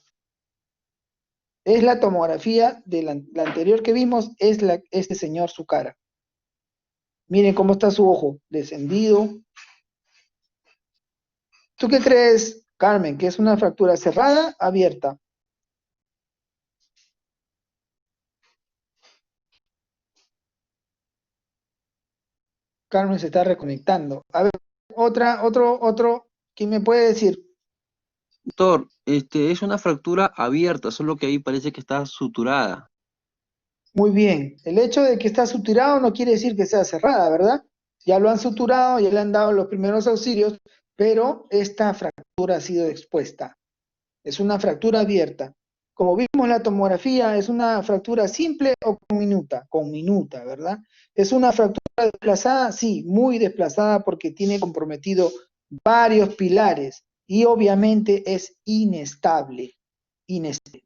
Es la tomografía de la anterior que vimos, es este señor su cara. Miren cómo está su ojo, descendido. ¿Tú qué crees, Carmen, que es una fractura cerrada, abierta? Carmen se está reconectando. A ver, otro, ¿quién me puede decir? Doctor, es una fractura abierta, solo que ahí parece que está suturada. Muy bien. El hecho de que está suturado no quiere decir que sea cerrada, ¿verdad? Ya lo han suturado, ya le han dado los primeros auxilios, pero esta fractura ha sido expuesta. Es una fractura abierta. Como vimos la tomografía, es una fractura simple o con minuta, ¿verdad? Es una fractura desplazada, sí, muy desplazada porque tiene comprometido varios pilares y obviamente es inestable, inestable.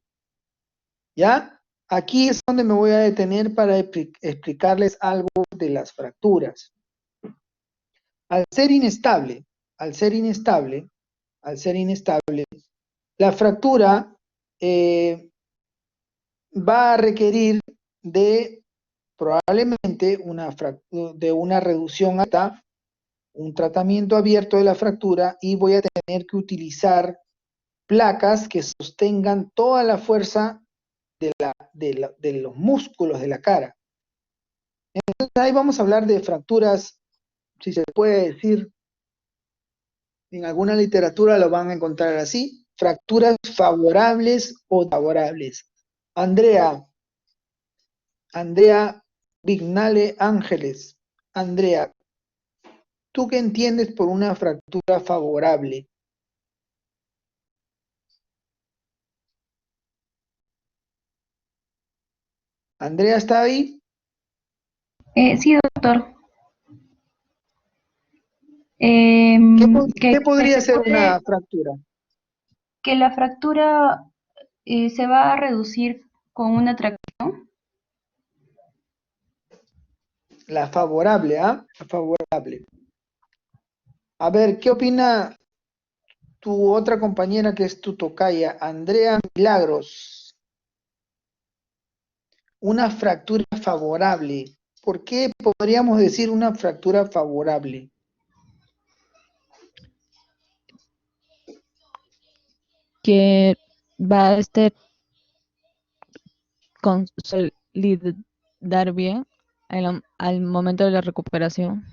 ¿Ya? Aquí es donde me voy a detener para explicarles algo de las fracturas. Al ser inestable, al ser inestable, al ser inestable, la fractura va a requerir de probablemente de una reducción alta, un tratamiento abierto de la fractura y voy a tener que utilizar placas que sostengan toda la fuerza de los músculos de la cara. Entonces ahí vamos a hablar de fracturas, si se puede decir, en alguna literatura lo van a encontrar así, fracturas favorables o desfavorables. Andrea Vignale Ángeles. Andrea, ¿tú qué entiendes por una fractura favorable? ¿Andrea está ahí? Sí, doctor. ¿Qué, Que qué podría se ser una puede, fractura? que la fractura se va a reducir con una tracción. La favorable, ¿ah? La favorable. A ver, ¿qué opina tu otra compañera que es tu tocaya, Andrea Milagros? Una fractura favorable. ¿Por qué podríamos decir una fractura favorable? Que va a consolidar bien al momento de la recuperación.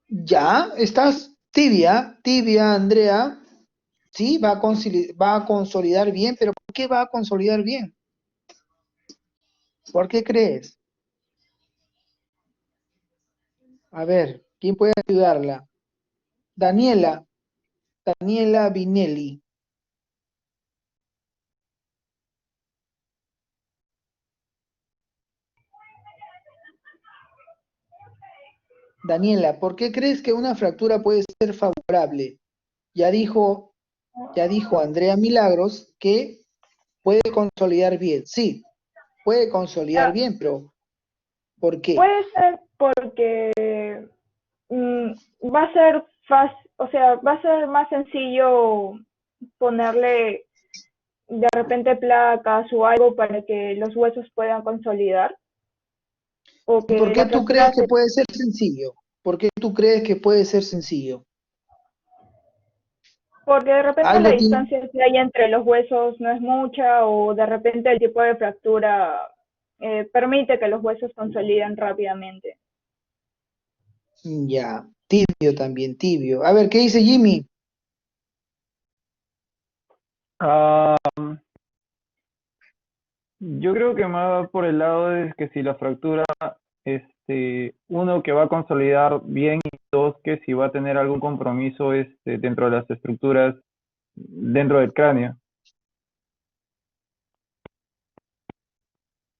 Ya, estás tibia, tibia, Andrea. Sí, va a consolidar bien, pero ¿por qué va a consolidar bien? ¿Por qué crees? A ver, ¿quién puede ayudarla? Daniela, Daniela Vinelli. Daniela, ¿por qué crees que una fractura puede ser favorable? Ya dijo, ya dijo Andrea Milagros que puede consolidar bien. Sí, puede consolidar Ah, bien, pero ¿por qué? puede ser porque mm, va a ser fácil, o sea, va a ser más sencillo ponerle de repente placas o algo para que los huesos puedan consolidar o ¿Y por que qué la tú crees fractura que puede ser sencillo? ¿Por qué tú crees que puede ser sencillo? porque de repente la Algo tiene... distancia que hay entre los huesos no es mucha o de repente el tipo de fractura permite que los huesos consoliden rápidamente. Ya, tibio también, tibio. A ver, ¿qué dice Jimmy? Ah, yo creo que más va por el lado de que si la fractura, uno, que va a consolidar bien, y dos, que si va a tener algún compromiso dentro de las estructuras dentro del cráneo.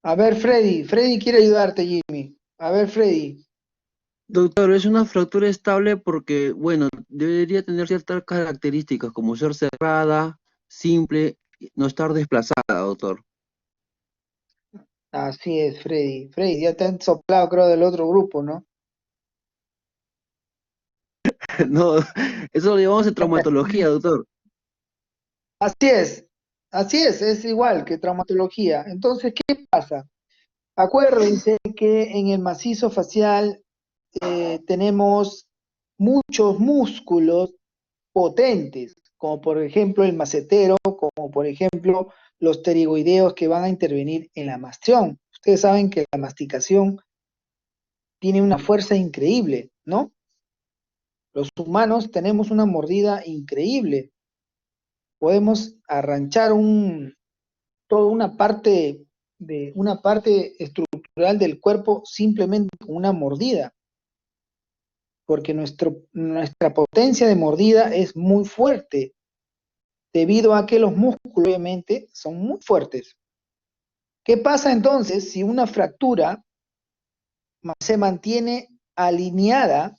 A ver, Freddy. Freddy quiere ayudarte, Jimmy. A ver, Freddy. Doctor, es una fractura estable porque, bueno, debería tener ciertas características como ser cerrada, simple, no estar desplazada, doctor. Así es, Freddy. Freddy, ya te han soplado, creo, del otro grupo, ¿no? No, eso lo llevamos en traumatología, doctor. Así es igual que traumatología. Entonces, ¿qué pasa? Acuérdense que en el macizo facial tenemos muchos músculos potentes, como por ejemplo el macetero, como por ejemplo los pterigoideos que van a intervenir en la mastión. Ustedes saben que la masticación tiene una fuerza increíble, ¿no? Los humanos tenemos una mordida increíble. Podemos arranchar toda una parte estructural del cuerpo simplemente con una mordida, porque nuestra potencia de mordida es muy fuerte, debido a que los músculos obviamente son muy fuertes. ¿Qué pasa entonces si una fractura se mantiene alineada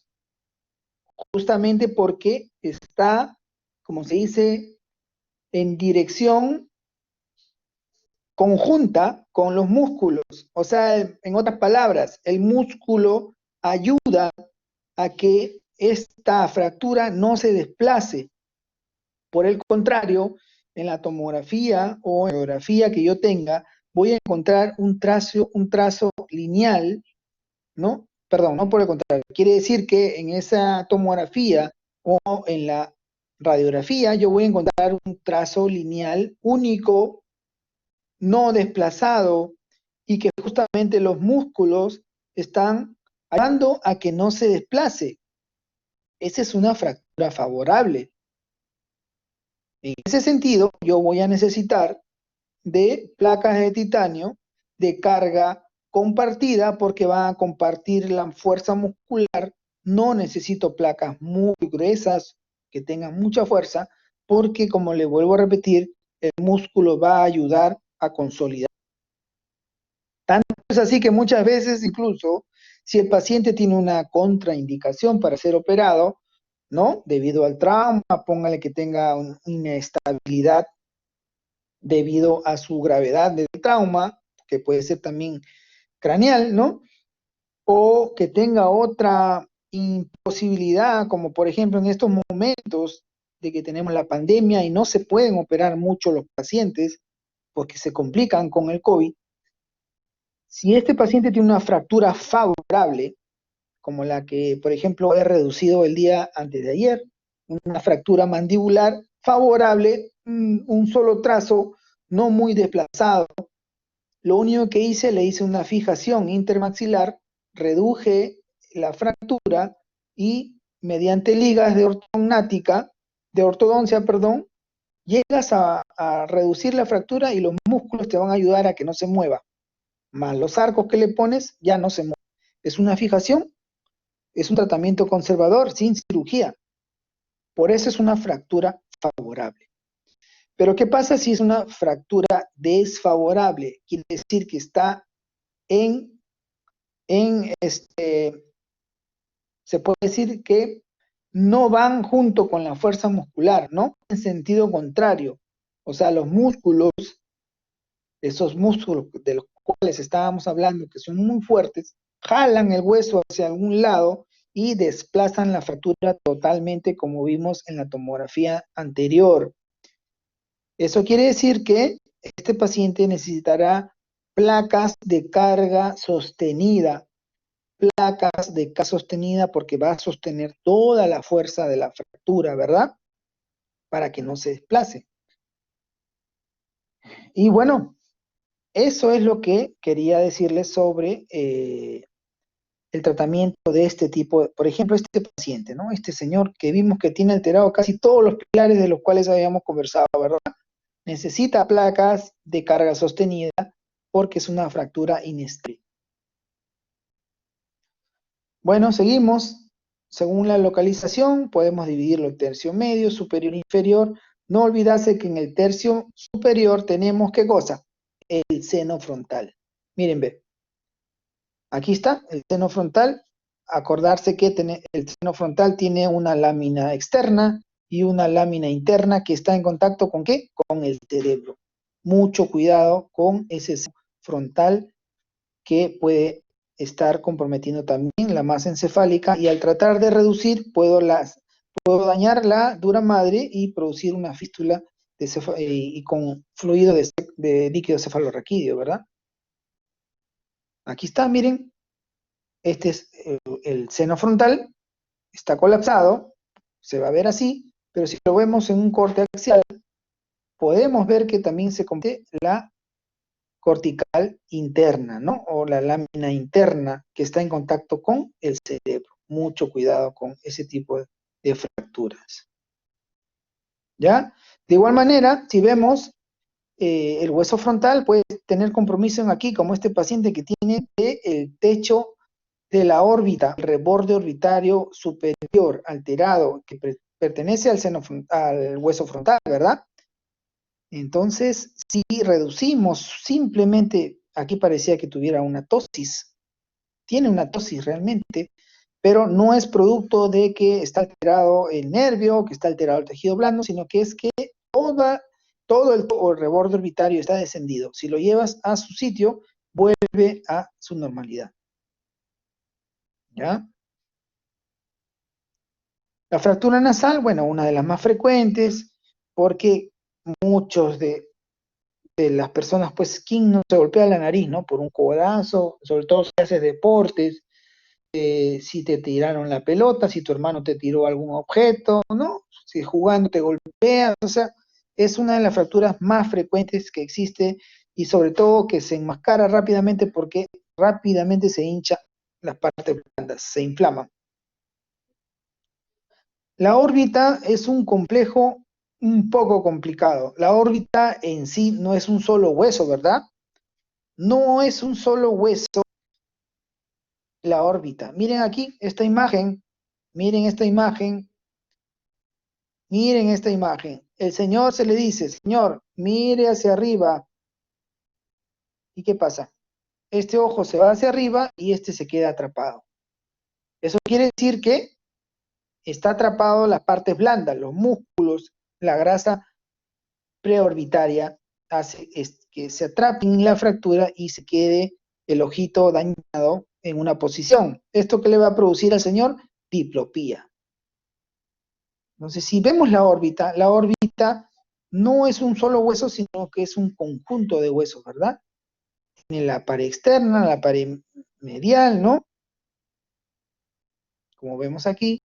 justamente porque está, como se dice, en dirección conjunta con los músculos? O sea, en otras palabras, el músculo ayuda a que esta fractura no se desplace. Por el contrario, en la tomografía o en la radiografía que yo tenga, voy a encontrar un trazo lineal, ¿no? Perdón, no por el contrario. Quiere decir que en esa tomografía o en la radiografía yo voy a encontrar un trazo lineal único, no desplazado, y que justamente los músculos están ayudando a que no se desplace. Esa es una fractura favorable. En ese sentido, yo voy a necesitar de placas de titanio de carga compartida porque van a compartir la fuerza muscular. No necesito placas muy gruesas que tengan mucha fuerza porque, como le vuelvo a repetir, el músculo va a ayudar a consolidar. Tanto es así que muchas veces, incluso, si el paciente tiene una contraindicación para ser operado, ¿no? Debido al trauma, póngale que tenga una inestabilidad debido a su gravedad del trauma, que puede ser también craneal, ¿no? O que tenga otra imposibilidad, como por ejemplo en estos momentos de que tenemos la pandemia y no se pueden operar mucho los pacientes porque se complican con el COVID. Si este paciente tiene una fractura favorable, como la que, por ejemplo, he reducido el día antes de ayer, una fractura mandibular favorable, un solo trazo, no muy desplazado. Lo único que hice, le hice una fijación intermaxilar, reduje la fractura y mediante ligas de ortodoncia, perdón, llegas a reducir la fractura y los músculos te van a ayudar a que no se mueva. Más los arcos que le pones ya no se mueven. Es una fijación, es un tratamiento conservador sin cirugía. Por eso es una fractura favorable. Pero ¿qué pasa si es una fractura desfavorable? Quiere decir que está se puede decir que no van junto con la fuerza muscular, ¿no? En sentido contrario. O sea, los músculos, esos músculos de los cuales estábamos hablando, que son muy fuertes, jalan el hueso hacia algún lado y desplazan la fractura totalmente, como vimos en la tomografía anterior. Eso quiere decir que este paciente necesitará placas de carga sostenida, porque va a sostener toda la fuerza de la fractura, ¿verdad? Para que no se desplace. Y bueno, eso es lo que quería decirles sobre el tratamiento de este tipo, por ejemplo, este paciente, ¿no? Este señor que vimos que tiene alterado casi todos los pilares de los cuales habíamos conversado, ¿verdad? Necesita placas de carga sostenida porque es una fractura inestable. Bueno, seguimos. Según la localización, podemos dividirlo en tercio medio, superior e inferior. No olvidarse que en el tercio superior tenemos, ¿qué cosa? El seno frontal. Miren, ve. Aquí está el seno frontal. Acordarse que el seno frontal tiene una lámina externa y una lámina interna que está en contacto ¿con qué? Con el cerebro. Mucho cuidado con ese seno frontal que puede estar comprometiendo también la masa encefálica, y al tratar de reducir puedo puedo dañar la dura madre y producir una fístula y con fluido de líquido cefalorraquídeo, ¿verdad? Aquí está, miren, este es el seno frontal, está colapsado, se va a ver así, pero si lo vemos en un corte axial, podemos ver que también se comete la cortical interna, ¿no? O la lámina interna que está en contacto con el cerebro. Mucho cuidado con ese tipo de fracturas. ¿Ya? De igual manera, si vemos el hueso frontal, puede tener compromiso en aquí, como este paciente que tiene el techo de la órbita, el reborde orbitario superior alterado, que pertenece al hueso frontal, ¿verdad? Entonces, si reducimos simplemente, aquí parecía que tuviera una tosis, tiene una tosis realmente, pero no es producto de que está alterado el nervio, que está alterado el tejido blando, sino que es que todo el reborde orbitario está descendido. Si lo llevas a su sitio, vuelve a su normalidad. ¿Ya? La fractura nasal, bueno, una de las más frecuentes, porque muchos de las personas, pues, ¿quién no se golpea la nariz, no? Por un codazo, sobre todo si haces deportes, si te tiraron la pelota, si tu hermano te tiró algún objeto, ¿no? Si jugando te golpeas, o sea, es una de las fracturas más frecuentes que existe y sobre todo que se enmascara rápidamente porque rápidamente se hincha las partes blandas, se inflaman. La órbita es un complejo un poco complicado. La órbita en sí no es un solo hueso, ¿verdad? No es un solo hueso la órbita. Miren aquí esta imagen, miren esta imagen, miren esta imagen. El Señor se le dice, Señor, mire hacia arriba. ¿Y qué pasa? Este ojo se va hacia arriba y este se queda atrapado. Eso quiere decir que está atrapado las partes blandas, los músculos, la grasa preorbitaria hace que se atrape en la fractura y se quede el ojito dañado en una posición. ¿Esto qué le va a producir al señor? Diplopía. Entonces, si vemos la órbita no es un solo hueso, sino que es un conjunto de huesos, ¿verdad? Tiene la pared externa, la pared medial, ¿no? Como vemos aquí.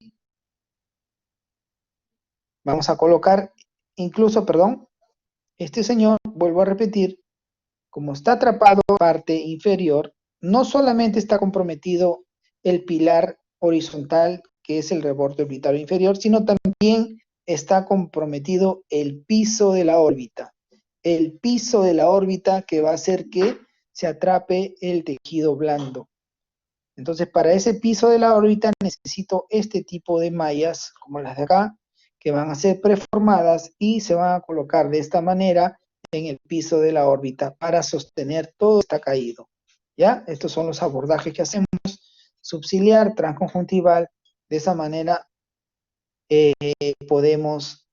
Vamos a colocar, incluso, perdón, este señor, vuelvo a repetir, como está atrapado en la parte inferior, no solamente está comprometido el pilar horizontal, que es el reborde orbitario inferior, sino también está comprometido el piso de la órbita. El piso de la órbita que va a hacer que se atrape el tejido blando. Entonces, para ese piso de la órbita necesito este tipo de mallas, como las de acá, que van a ser preformadas y se van a colocar de esta manera en el piso de la órbita para sostener todo está caído. ¿Ya? Estos son los abordajes que hacemos, subciliar, transconjuntival. De esa manera podemos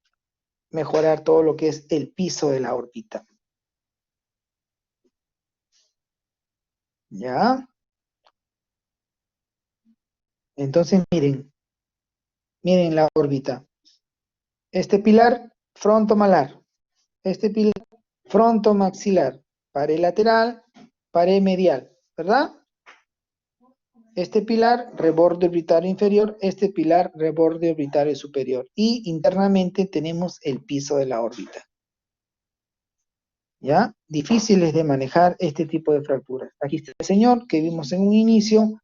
mejorar todo lo que es el piso de la órbita. ¿Ya? Entonces, miren la órbita. Este pilar frontomalar, este pilar frontomaxilar, pared lateral, pared medial, ¿verdad? Este pilar, reborde orbitario inferior, este pilar, reborde orbitario superior. Y internamente tenemos el piso de la órbita. ¿Ya? Difíciles de manejar este tipo de fracturas. Aquí está el señor que vimos en un inicio.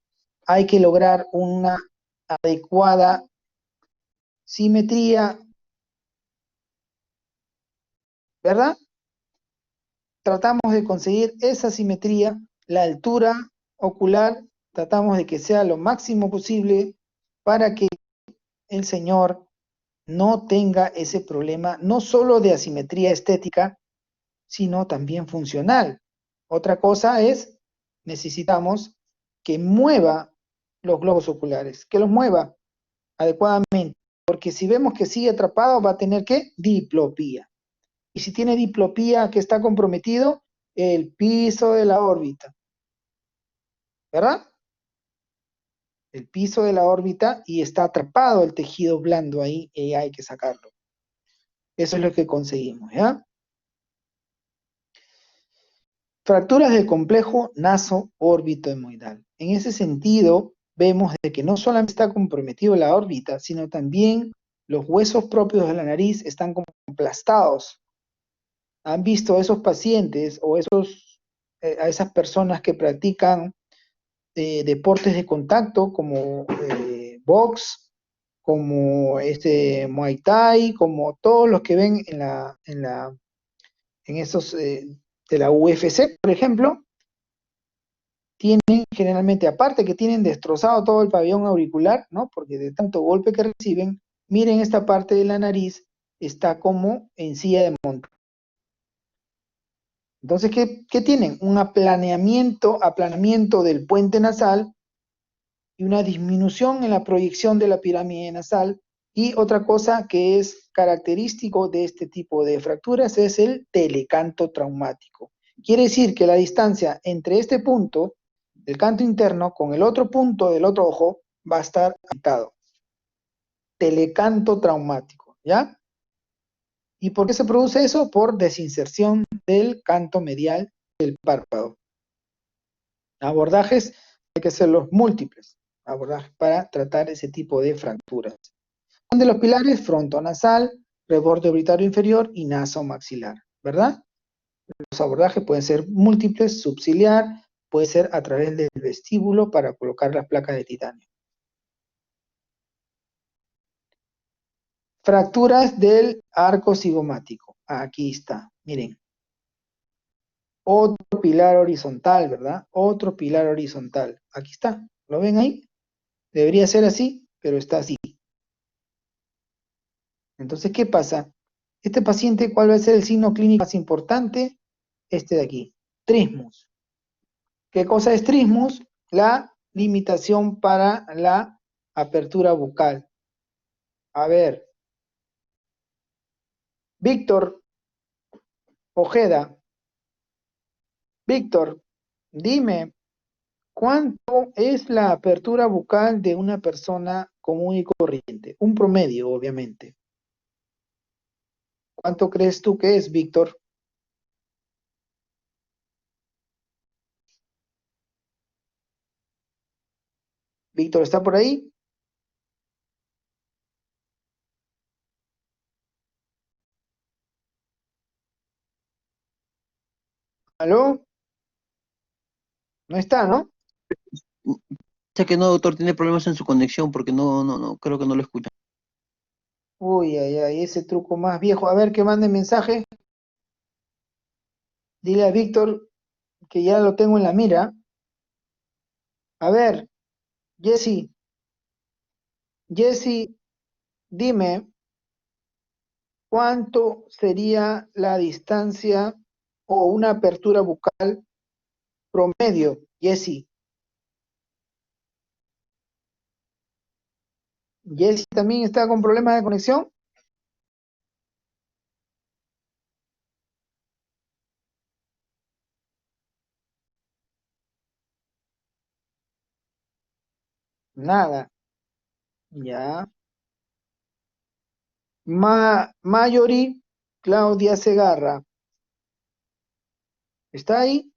Hay que lograr una adecuada simetría, ¿verdad? Tratamos de conseguir esa simetría, la altura ocular, tratamos de que sea lo máximo posible para que el señor no tenga ese problema, no solo de asimetría estética, sino también funcional. Otra cosa es, necesitamos que mueva los globos oculares, que los mueva adecuadamente, porque si vemos que sigue atrapado va a tener ¿qué? Diplopía. Y si tiene diplopía que está comprometido, el piso de la órbita. ¿Verdad? el piso de la órbita y está atrapado el tejido blando ahí y hay que sacarlo. Eso es lo que conseguimos, ¿ya? Fracturas del complejo naso-órbito-hemoidal. En ese sentido, vemos de que no solamente está comprometido la órbita, sino también los huesos propios de la nariz están como aplastados. ¿Han visto esos pacientes o a esas personas que practican deportes de contacto como box, como Muay Thai, como todos los que ven en esos de la UFC, por ejemplo? Tienen generalmente, aparte que tienen destrozado todo el pabellón auricular, ¿no? Porque de tanto golpe que reciben, miren esta parte de la nariz, está como en silla de montar. Entonces, ¿qué tienen? Un aplanamiento del puente nasal y una disminución en la proyección de la pirámide nasal. Y otra cosa que es característico de este tipo de fracturas es el telecanto traumático. Quiere decir que la distancia entre este punto del canto interno con el otro punto del otro ojo va a estar afectado. Telecanto traumático, ¿ya? ¿Y por qué se produce eso? Por desinserción del canto medial del párpado. Abordajes hay que hacerlos múltiples, abordajes para tratar ese tipo de fracturas. Son de los pilares frontonasal, reborde orbitario inferior y nasomaxilar, ¿verdad? Los abordajes pueden ser múltiples, subciliar, puede ser a través del vestíbulo para colocar las placas de titanio. Fracturas del arco cigomático. Aquí está, miren. Otro pilar horizontal, ¿verdad? Otro pilar horizontal. Aquí está, ¿lo ven ahí? Debería ser así, pero está así. Entonces, ¿qué pasa? Este paciente, ¿cuál va a ser el signo clínico más importante? Este de aquí, trismus. ¿Qué cosa es trismus? La limitación para la apertura bucal. A ver, Víctor Ojeda, Víctor, dime, ¿cuánto es la apertura bucal de una persona común y corriente? Un promedio, obviamente. ¿Cuánto crees tú que es, Víctor? ¿Víctor está por ahí? ¿Aló? No está, ¿no? Sé que no, doctor, tiene problemas en su conexión porque no, creo que no lo escucha. Uy, ay, ay, ese truco más viejo. A ver, que mande mensaje. Dile a Víctor que ya lo tengo en la mira. A ver, Jesse, dime, ¿cuánto sería la distancia o una apertura bucal promedio, Jesse? ¿Jesse también está con problemas de conexión? Nada. Ya. Mayori Claudia Segarra. ¿Está ahí?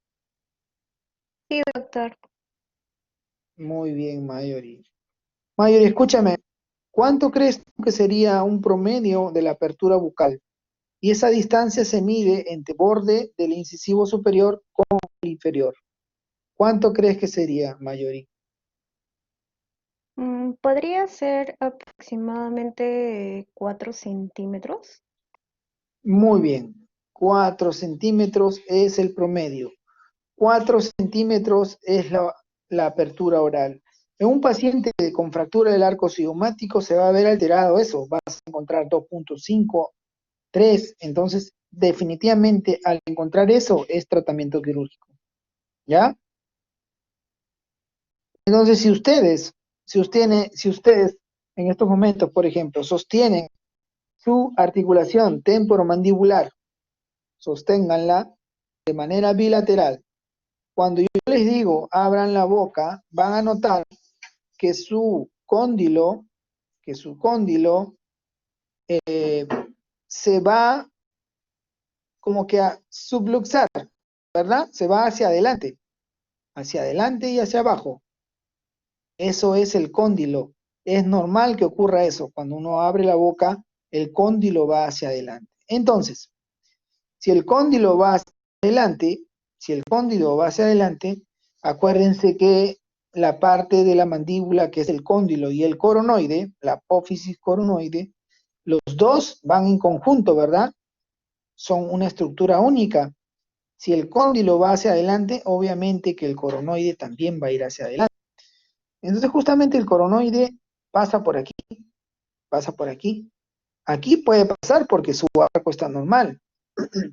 Sí, doctor. Muy bien, Mayori. Mayori, escúchame. ¿Cuánto crees tú que sería un promedio de la apertura bucal? Y esa distancia se mide entre borde del incisivo superior con el inferior. ¿Cuánto crees que sería, Mayori? Podría ser aproximadamente 4 centímetros. Muy bien. 4 centímetros es el promedio. 4 centímetros es la apertura oral. En un paciente con fractura del arco cigomático se va a ver alterado eso. Vas a encontrar 2.5, 3. Entonces, definitivamente, al encontrar eso, es tratamiento quirúrgico. ¿Ya? Entonces, si ustedes en estos momentos, por ejemplo, sostienen su articulación temporomandibular, sosténganla de manera bilateral. Cuando yo les digo abran la boca, van a notar que su cóndilo se va como que a subluxar, ¿verdad? Se va hacia adelante y hacia abajo. Eso es el cóndilo. Es normal que ocurra eso. Cuando uno abre la boca, el cóndilo va hacia adelante. Entonces, si el cóndilo va hacia adelante, acuérdense que la parte de la mandíbula, que es el cóndilo y el coronoide, la apófisis coronoide, los dos van en conjunto, ¿verdad? Son una estructura única. Si el cóndilo va hacia adelante, obviamente que el coronoide también va a ir hacia adelante. Entonces justamente el coronoide pasa por aquí. Aquí puede pasar porque su arco está normal.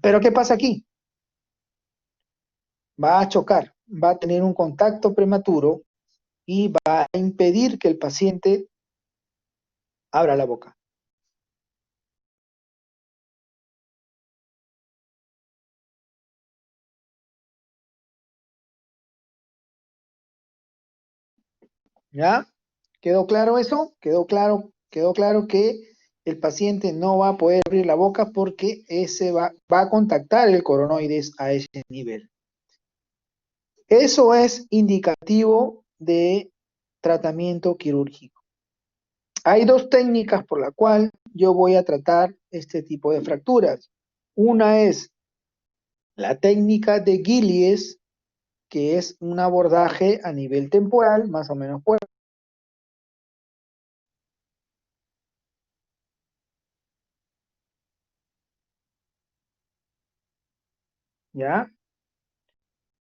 Pero ¿qué pasa aquí? Va a chocar, va a tener un contacto prematuro y va a impedir que el paciente abra la boca. ¿Ya? ¿Quedó claro eso? ¿Quedó claro que el paciente no va a poder abrir la boca porque ese va a contactar el coronoides a ese nivel? Eso es indicativo de tratamiento quirúrgico. Hay dos técnicas por la cual yo voy a tratar este tipo de fracturas. Una es la técnica de Gillies, que es un abordaje a nivel temporal, más o menos fuerte. ¿Ya?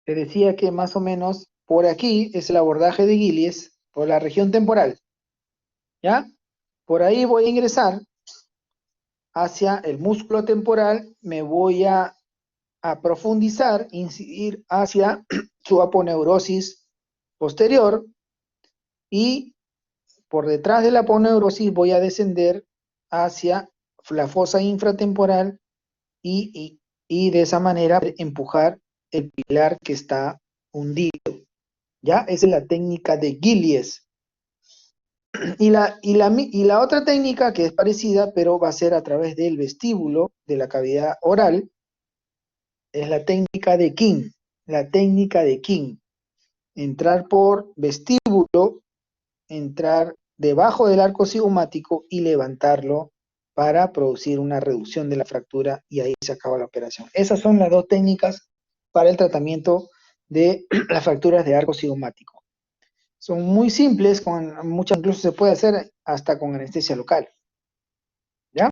Te decía que más o menos por aquí es el abordaje de Gillies, por la región temporal. ¿Ya? Por ahí voy a ingresar hacia el músculo temporal, me voy a profundizar, incidir hacia su aponeurosis posterior y por detrás de la aponeurosis voy a descender hacia la fosa infratemporal y de esa manera empujar el pilar que está hundido. ¿Ya? Esa es la técnica de Gillies. Y la otra técnica que es parecida, pero va a ser a través del vestíbulo de la cavidad oral, es la técnica de King. La técnica de King. Entrar por vestíbulo, entrar debajo del arco cigomático y levantarlo para producir una reducción de la fractura y ahí se acaba la operación. Esas son las dos técnicas para el tratamiento de las fracturas de arco cigomático. Son muy simples, muchas incluso se puede hacer hasta con anestesia local. ¿Ya?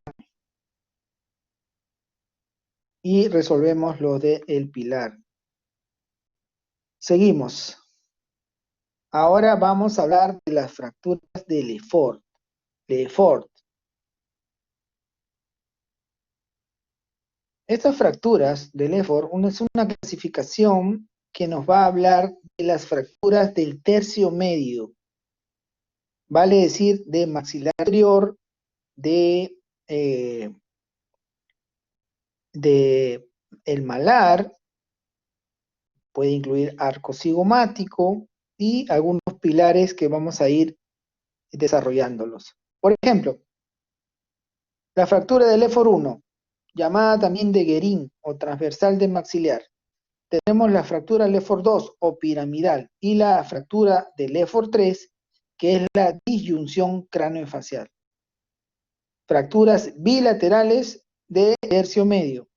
Y resolvemos lo del pilar. Seguimos. Ahora vamos a hablar de las fracturas de Lefort. Lefort. Estas fracturas de Lefort es una clasificación que nos va a hablar de las fracturas del tercio medio. Vale decir, de maxilar anterior, de el malar, puede incluir arco cigomático y algunos pilares que vamos a ir desarrollándolos. Por ejemplo, la fractura del Lefort 1, llamada también de Guerin o transversal del maxilar. Tenemos la fractura Lefort 2 o piramidal y la fractura de Lefort 3, que es la disyunción craneofacial. Fracturas bilaterales de tercio medio.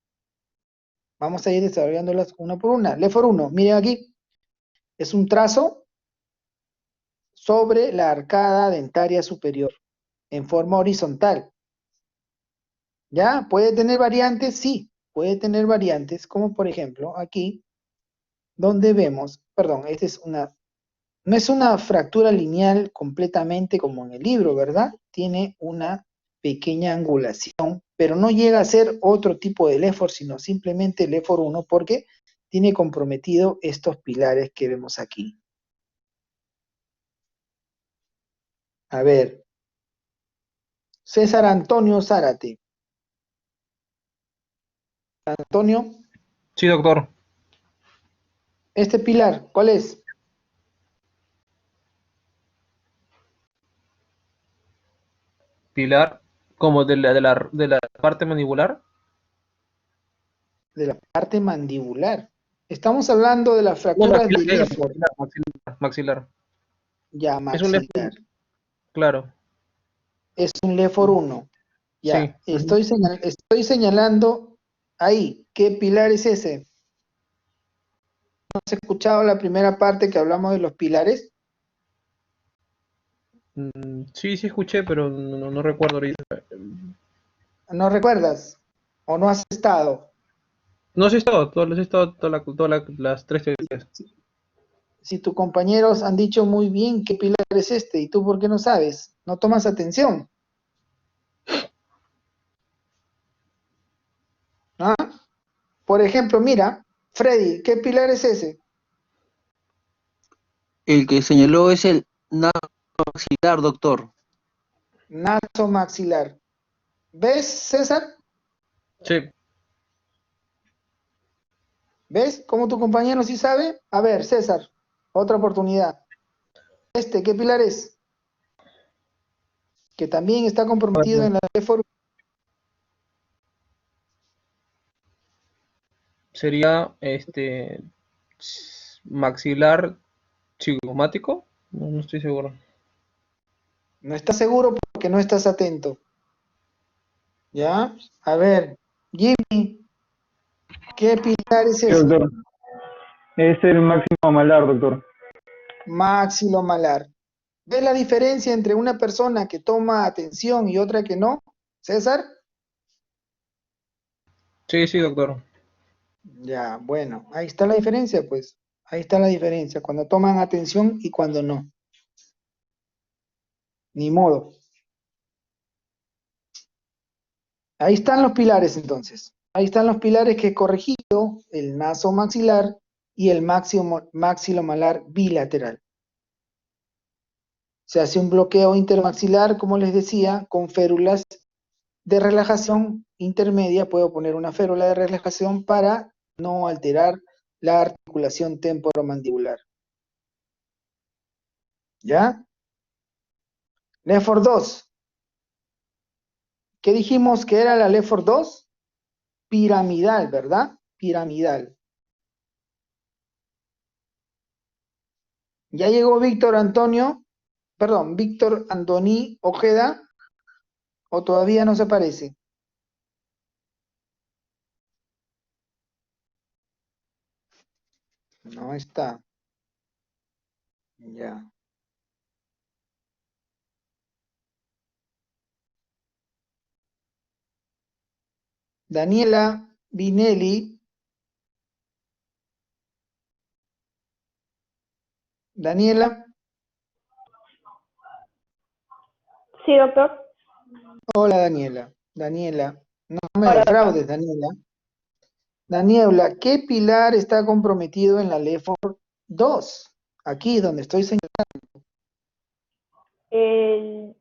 Vamos a ir desarrollándolas una por una. Lefort 1, miren aquí, es un trazo sobre la arcada dentaria superior, en forma horizontal. ¿Ya? ¿Puede tener variantes? Sí, puede tener variantes, como por ejemplo aquí, donde vemos, perdón, esta es no es una fractura lineal completamente como en el libro, ¿verdad? Tiene una pequeña angulación, pero no llega a ser otro tipo de Lefort, sino simplemente Lefort 1, porque tiene comprometido estos pilares que vemos aquí. A ver, César Antonio Zárate. Antonio, Sí, doctor. este pilar, ¿cuál es? Pilar, como de la parte mandibular. De la parte mandibular. Estamos hablando de las No, fracturas maxilar, de diga, Lifford, maxilar. ya Es un maxilar. claro. Es un Lifford 1. Sí. Ya, estoy señalando ahí. ¿Qué pilar es ese? ¿No has escuchado la primera parte que hablamos de los pilares? Sí, sí escuché, pero no recuerdo ahorita. ¿No recuerdas? ¿O no has estado? No, sí he estado, he estado las 3 teorías. Si tus compañeros han dicho muy bien qué pilar es este, ¿y tú por qué no sabes? ¿No tomas atención? ¿Ah? Por ejemplo, mira, Freddy, ¿qué pilar es ese? El que señaló es el nasomaxilar, doctor. Nasomaxilar. ¿Ves, César? Sí, ¿Ves cómo tu compañero sí sabe? A ver, César, otra oportunidad. ¿Qué pilar es? Que también está comprometido en la reforma. sería maxilar cigomático. No estoy seguro. No estás seguro porque no estás atento. ¿Ya? A ver, Jimmy, ¿qué pilar es Sí, ese? doctor. Es el máximo malar, doctor. Maxilomalar. ¿Ves la diferencia entre una persona que toma atención y otra que no? César. Sí, sí, doctor. Ya, bueno, ahí está la diferencia, pues. Ahí está la diferencia, cuando toman atención y cuando no. Ni modo. Ahí están los pilares entonces. Ahí están los pilares que he corregido, el nasomaxilar y el maxilomalar bilateral. Se hace un bloqueo intermaxilar, como les decía, con férulas de relajación intermedia. Puedo poner una férula de relajación para no alterar la articulación temporomandibular. ¿Ya? Lefford 2. ¿Qué dijimos que era la Lefford 2? Piramidal, ¿verdad? Piramidal. Ya llegó Víctor Antoní Ojeda, o todavía no se aparece. No está. Ya. Daniela Vinelli. Daniela. Sí, doctor. Hola, Daniela. Daniela. No me Hola, doctor. defraudes, Daniela. Daniela, ¿qué pilar está comprometido en la LEFOR 2? Aquí, donde estoy señalando. El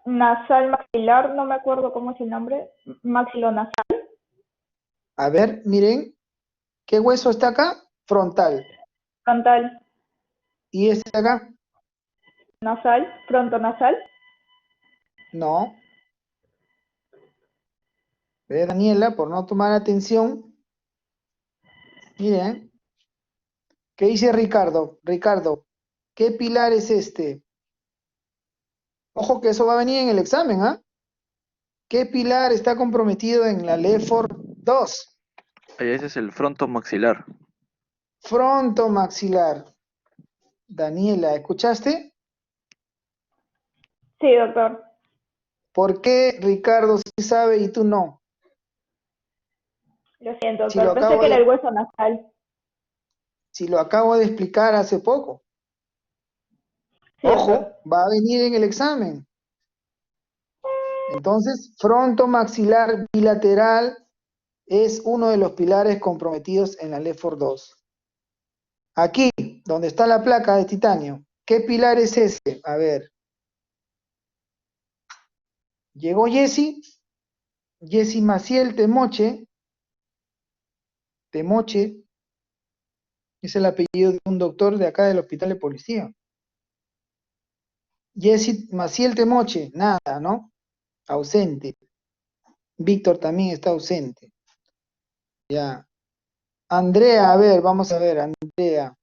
nasal maxilar, no me acuerdo cómo es el nombre. Maxilonasal. A ver, miren. ¿Qué hueso está acá? Frontal. Frontal. ¿Y este de acá? Nasal. Frontonasal. No. Ve, Daniela, por no tomar atención. Miren. ¿Qué dice Ricardo? Ricardo, ¿qué pilar es este? Ojo que eso va a venir en el examen, ¿ah? ¿Qué pilar está comprometido en la LEFOR 2? Ese es el frontomaxilar. Frontomaxilar. Daniela, ¿escuchaste? Sí, doctor. ¿Por qué Ricardo sí sabe y tú no? Lo siento, Si lo doctor. Pensé acabo que era de, el hueso nasal. si lo acabo de explicar hace poco. Sí, doctor. Ojo, va a venir en el examen. Entonces, frontomaxilar bilateral es uno de los pilares comprometidos en la LEFOR 2. Aquí, donde está la placa de titanio, ¿qué pilar es ese? A ver. Llegó Jesse Maciel Temoche, es el apellido de un doctor de acá del Hospital de Policía. Jessy Maciel Temoche, nada, ¿no? Ausente. Víctor también está ausente. Ya. Andrea, a ver, vamos a ver, Andrea.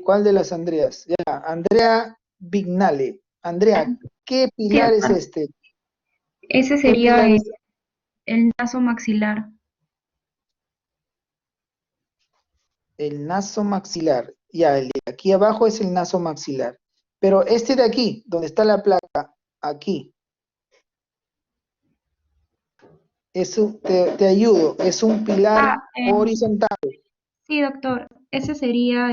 ¿Cuál de las Andreas? Ya, Andrea Vignale. Andrea, ¿qué Sí, pilar es este? ese ¿Qué sería pilar es? el naso maxilar. El naso maxilar. Ya, el de aquí abajo es el naso maxilar. Pero este de aquí, donde está la placa, aquí, te ayudo, es un pilar horizontal. Sí, doctor, ese sería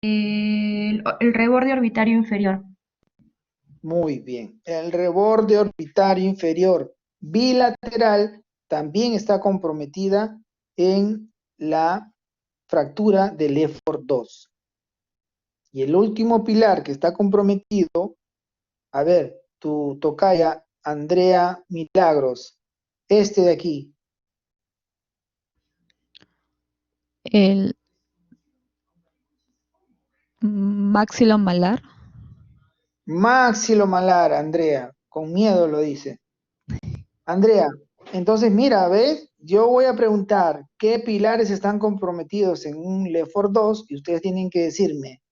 el reborde orbitario inferior. Muy bien. El reborde orbitario inferior bilateral también está comprometida en la fractura del EFOR 2. Y el último pilar que está comprometido, a ver, tu tocaya, Andrea Milagros, este de aquí, El maxilomalar. maxilomalar, Andrea, con miedo lo dice. Andrea, entonces mira, ¿ves? Yo voy a preguntar qué pilares están comprometidos en un LEFOR 2 y ustedes tienen que decirme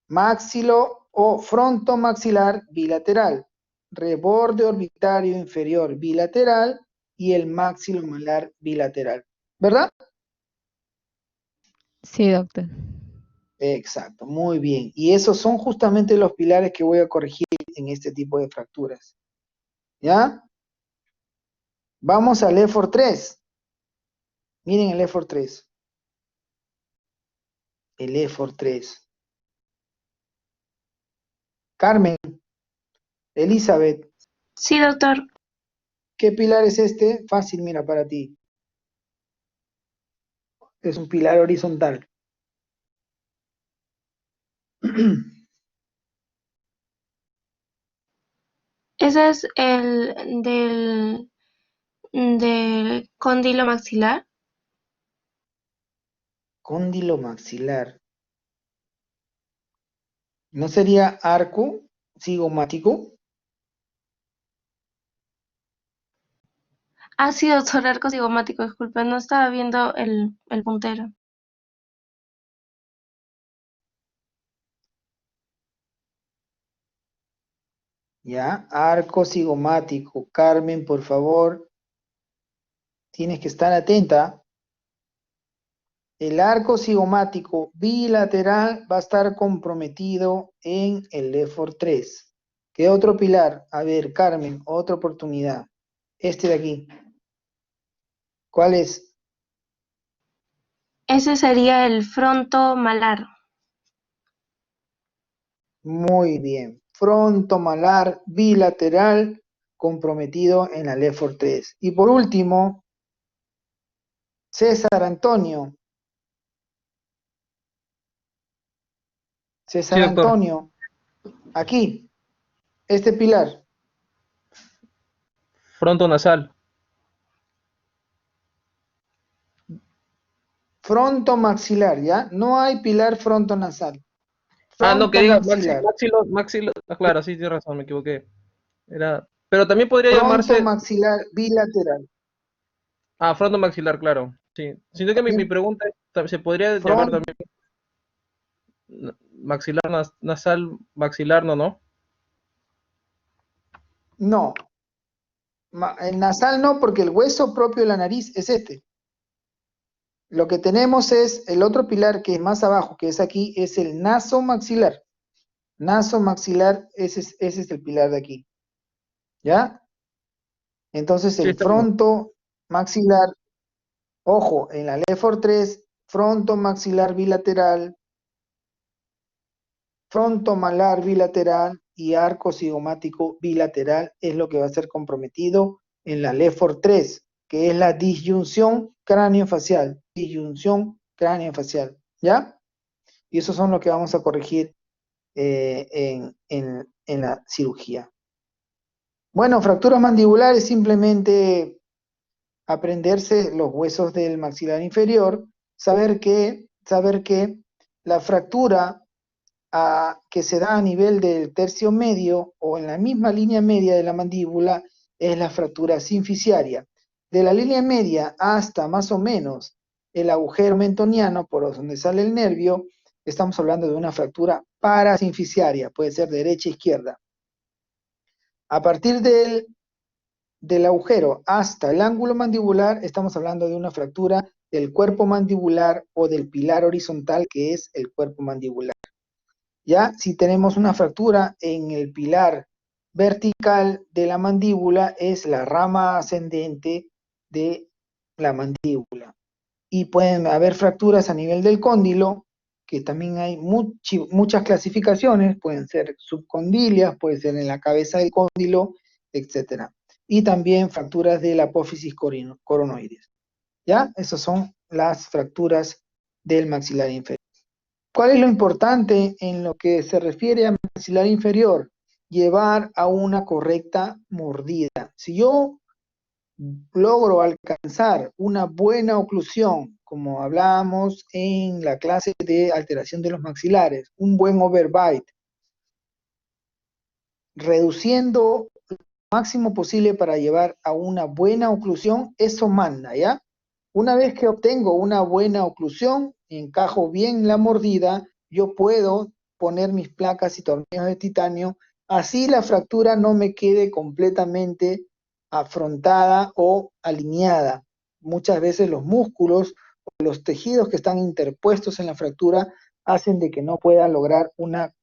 maxilo o frontomaxilar bilateral, reborde orbitario inferior bilateral y el maxilomalar bilateral, ¿verdad? Sí, doctor. Exacto, muy bien. Y esos son justamente los pilares que voy a corregir en este tipo de fracturas. ¿Ya? Vamos al EFOR 3. Miren el EFOR 3. El EFOR 3. Carmen, Elizabeth, Sí, doctor. ¿qué pilar es este? Fácil, mira, para ti. Es un pilar horizontal. Ese es el del cóndilo maxilar. Cóndilo maxilar. ¿No sería arco cigomático? Ah, sí, doctor, arco cigomático, disculpe, no estaba viendo el puntero. ¿Ya? Arco cigomático. Carmen, por favor, tienes que estar atenta. El arco cigomático bilateral va a estar comprometido en el EFOR 3. ¿Qué otro pilar? A ver, Carmen, otra oportunidad. Este de aquí. ¿Cuál es? Ese sería el frontomalar. Muy bien. Frontomalar bilateral comprometido en la LEFOR 3. Y por último, César Antonio. Sí, César doctor. Antonio. Aquí, este pilar. Frontonasal. Frontomaxilar, ¿ya? No hay pilar frontonasal. Ah, no, que diga Frontomaxilar. maxilo. Ah, claro, sí, tienes razón, me equivoqué. Pero también podría llamarse. Frontomaxilar bilateral. Ah, frontomaxilar, claro. Sí. Sino que mi pregunta es, ¿se podría llamar Front, también maxilar nasal, maxilar, no? no. El nasal no, porque el hueso propio de la nariz es este. Lo que tenemos es el otro pilar que es más abajo, que es aquí, es el nasomaxilar. Nasomaxilar, ese es el pilar de aquí. ¿Ya? Entonces Sí, el está bien. frontomaxilar, ojo, en la LEFOR 3, frontomaxilar bilateral, frontomalar bilateral y arco cigomático bilateral es lo que va a ser comprometido en la LEFOR 3, que es la disyunción craneofacial. Disyunción craneofacial. ¿Ya? Y esos son los que vamos a corregir en la cirugía. Bueno, fracturas mandibulares, simplemente aprenderse los huesos del maxilar inferior, saber que la fractura que se da a nivel del tercio medio o en la misma línea media de la mandíbula es la fractura sinficiaria. De la línea media hasta más o menos el agujero mentoniano, por donde sale el nervio, estamos hablando de una fractura parasinficiaria, puede ser derecha e izquierda. A partir del agujero hasta el ángulo mandibular, estamos hablando de una fractura del cuerpo mandibular o del pilar horizontal, que es el cuerpo mandibular. Ya, si tenemos una fractura en el pilar vertical de la mandíbula, es la rama ascendente de la mandíbula. Y pueden haber fracturas a nivel del cóndilo, que también hay muchas clasificaciones, pueden ser subcondilias, puede ser en la cabeza del cóndilo, etc. Y también fracturas de la apófisis coronoides. ¿Ya? Esas son las fracturas del maxilar inferior. ¿Cuál es lo importante en lo que se refiere a maxilar inferior? Llevar a una correcta mordida. Si yo logro alcanzar una buena oclusión, como hablábamos en la clase de alteración de los maxilares, un buen overbite, reduciendo lo máximo posible para llevar a una buena oclusión, eso manda, ¿ya? Una vez que obtengo una buena oclusión, encajo bien la mordida, yo puedo poner mis placas y tornillos de titanio, así la fractura no me quede completamente afrontada o alineada. Muchas veces los músculos o los tejidos que están interpuestos en la fractura hacen de que no pueda lograr una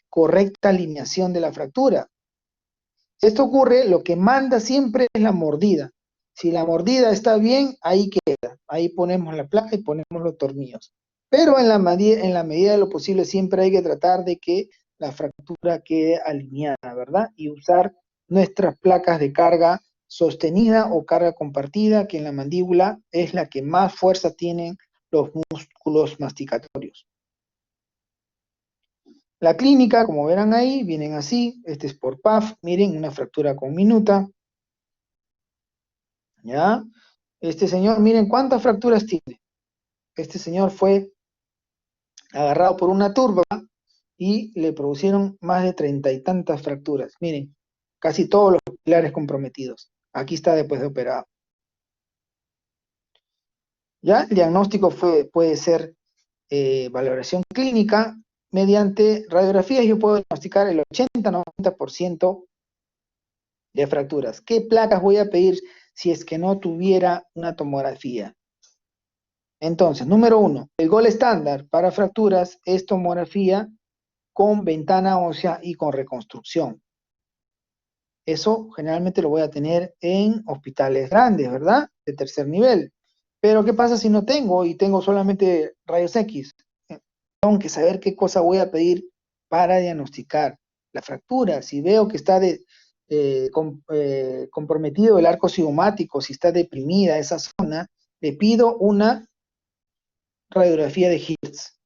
correcta alineación de la fractura. Esto ocurre, lo que manda siempre es la mordida. Si la mordida está bien, ahí queda. Ahí ponemos la placa y ponemos los tornillos. Pero en la medida de lo posible siempre hay que tratar de que la fractura quede alineada, ¿verdad? Y usar nuestras placas de carga sostenida o carga compartida, que en la mandíbula es la que más fuerza tienen los músculos masticatorios. La clínica, como verán ahí, vienen así. Este es por PAF, miren, una fractura con minuta. ¿Ya? Este señor, miren cuántas fracturas tiene. Este señor fue agarrado por una turba y le produjeron más de 30 y tantas fracturas. Miren, casi todos los pilares comprometidos. Aquí está después de operado. ¿Ya? El diagnóstico puede ser valoración clínica. Mediante radiografías yo puedo diagnosticar el 80-90% de fracturas. ¿Qué placas voy a pedir si es que no tuviera una tomografía? Entonces, número 1, el gol estándar para fracturas es tomografía con ventana ósea y con reconstrucción. Eso generalmente lo voy a tener en hospitales grandes, ¿verdad? De tercer nivel. Pero ¿qué pasa si no tengo y tengo solamente rayos X? Tengo que saber qué cosa voy a pedir para diagnosticar la fractura. Si veo que está comprometido el arco cigomático, si está deprimida esa zona, le pido una radiografía de Hertz.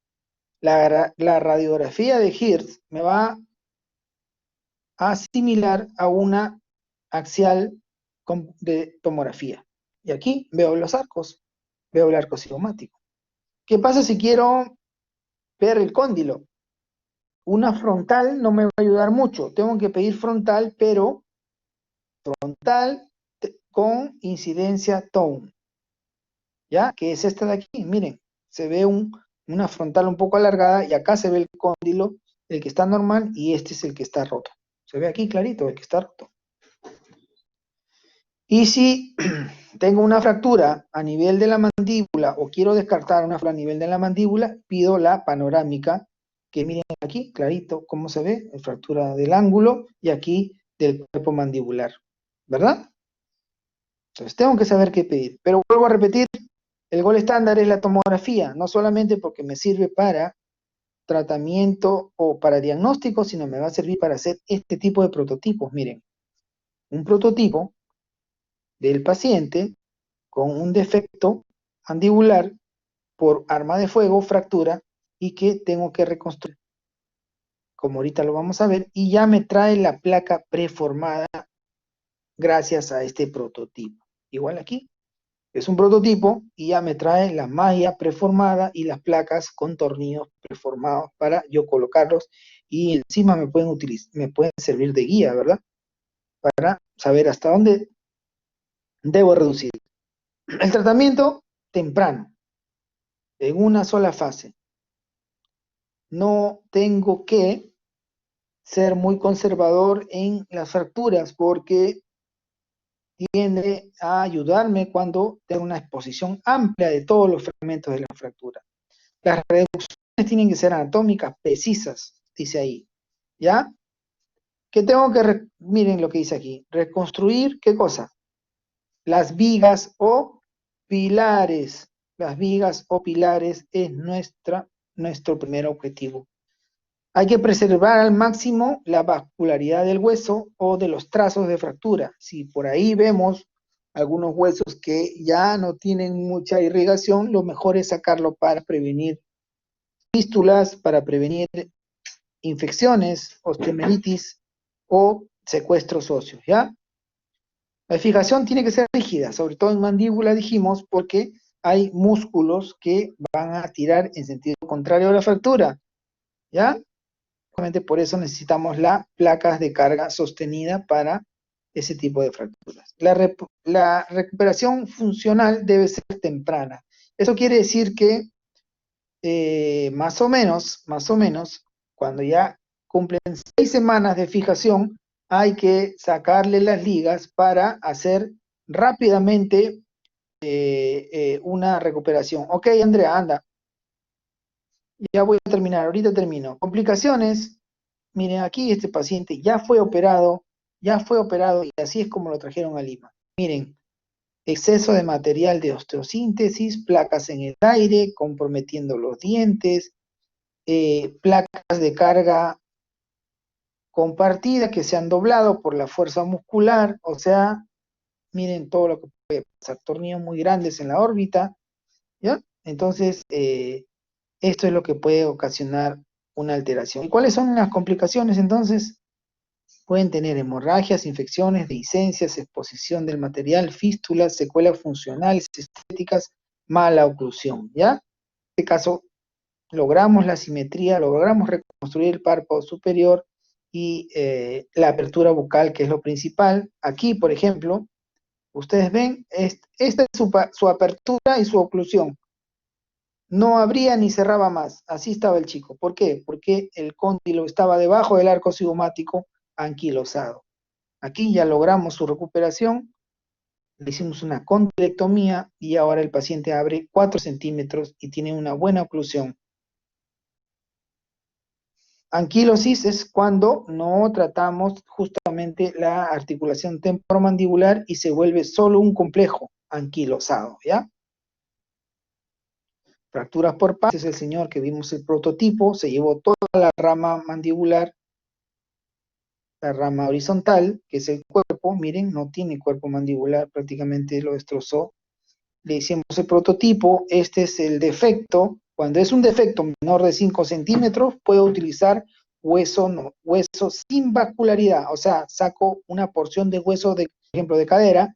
La radiografía de Hertz me va a asimilar a una axial de tomografía. Y aquí veo los arcos, veo el arco cigomático. ¿Qué pasa si quiero ver el cóndilo? Una frontal no me va a ayudar mucho. Tengo que pedir frontal, pero frontal con incidencia tone. ¿Ya? Que es esta de aquí. Miren, se ve una frontal un poco alargada y acá se ve el cóndilo, el que está normal, y este es el que está roto. Se ve aquí clarito el que está roto. Y si tengo una fractura a nivel de la mandíbula o quiero descartar una fractura a nivel de la mandíbula, pido la panorámica, que miren aquí clarito cómo se ve, la fractura del ángulo y aquí del cuerpo mandibular, ¿verdad? Entonces tengo que saber qué pedir. Pero vuelvo a repetir, el gol estándar es la tomografía, no solamente porque me sirve para tratamiento o para diagnóstico, sino me va a servir para hacer este tipo de prototipos. Miren, un prototipo del paciente con un defecto mandibular por arma de fuego, fractura, y que tengo que reconstruir, como ahorita lo vamos a ver, y ya me trae la placa preformada gracias a este prototipo. Igual aquí, Es un prototipo y ya me trae la malla preformada y las placas con tornillos preformados para yo colocarlos y encima me pueden servir de guía, ¿verdad? Para saber hasta dónde debo reducir. El tratamiento temprano, en una sola fase. No tengo que ser muy conservador en las fracturas porque tiende a ayudarme cuando tengo una exposición amplia de todos los fragmentos de la fractura. Las reducciones tienen que ser anatómicas, precisas, dice ahí. ¿Ya? Que tengo que, miren lo que dice aquí, reconstruir, ¿qué cosa? Las vigas o pilares. Las vigas o pilares es nuestro primer objetivo. Hay que preservar al máximo la vascularidad del hueso o de los trazos de fractura. Si por ahí vemos algunos huesos que ya no tienen mucha irrigación, lo mejor es sacarlo para prevenir fístulas, para prevenir infecciones, osteomelitis o secuestros óseos, ¿ya? La fijación tiene que ser rígida, sobre todo en mandíbula dijimos, porque hay músculos que van a tirar en sentido contrario a la fractura, ¿ya? Por eso necesitamos las placas de carga sostenida para ese tipo de fracturas. La recuperación funcional debe ser temprana. Eso quiere decir que más o menos, cuando ya cumplen 6 semanas de fijación, hay que sacarle las ligas para hacer rápidamente una recuperación. Ok, Andrea, anda. Ya voy a terminar, ahorita termino. Complicaciones, miren aquí este paciente ya fue operado y así es como lo trajeron a Lima. Miren, exceso de material de osteosíntesis, placas en el aire, comprometiendo los dientes, placas de carga compartida que se han doblado por la fuerza muscular, o sea, miren todo lo que puede pasar, tornillos muy grandes en la órbita, ¿ya? Entonces, esto es lo que puede ocasionar una alteración. ¿Y cuáles son las complicaciones entonces? Pueden tener hemorragias, infecciones, dehiscencias, exposición del material, fístulas, secuelas funcionales, estéticas, mala oclusión, ¿ya? En este caso, logramos la simetría, logramos reconstruir el párpado superior y la apertura bucal, que es lo principal. Aquí, por ejemplo, ustedes ven, esta es su apertura y su oclusión. No abría ni cerraba más, así estaba el chico. ¿Por qué? Porque el cóndilo estaba debajo del arco cigomático anquilosado. Aquí ya logramos su recuperación, le hicimos una condilectomía y ahora el paciente abre 4 centímetros y tiene una buena oclusión. Anquilosis es cuando no tratamos justamente la articulación temporomandibular y se vuelve solo un complejo anquilosado, ¿ya? Fracturas por partes, es el señor que vimos el prototipo, se llevó toda la rama mandibular, la rama horizontal, que es el cuerpo, miren, no tiene cuerpo mandibular, prácticamente lo destrozó. Le hicimos el prototipo, este es el defecto. Cuando es un defecto menor de 5 centímetros, puedo utilizar hueso sin vascularidad, o sea, saco una porción de hueso, por ejemplo, de cadera,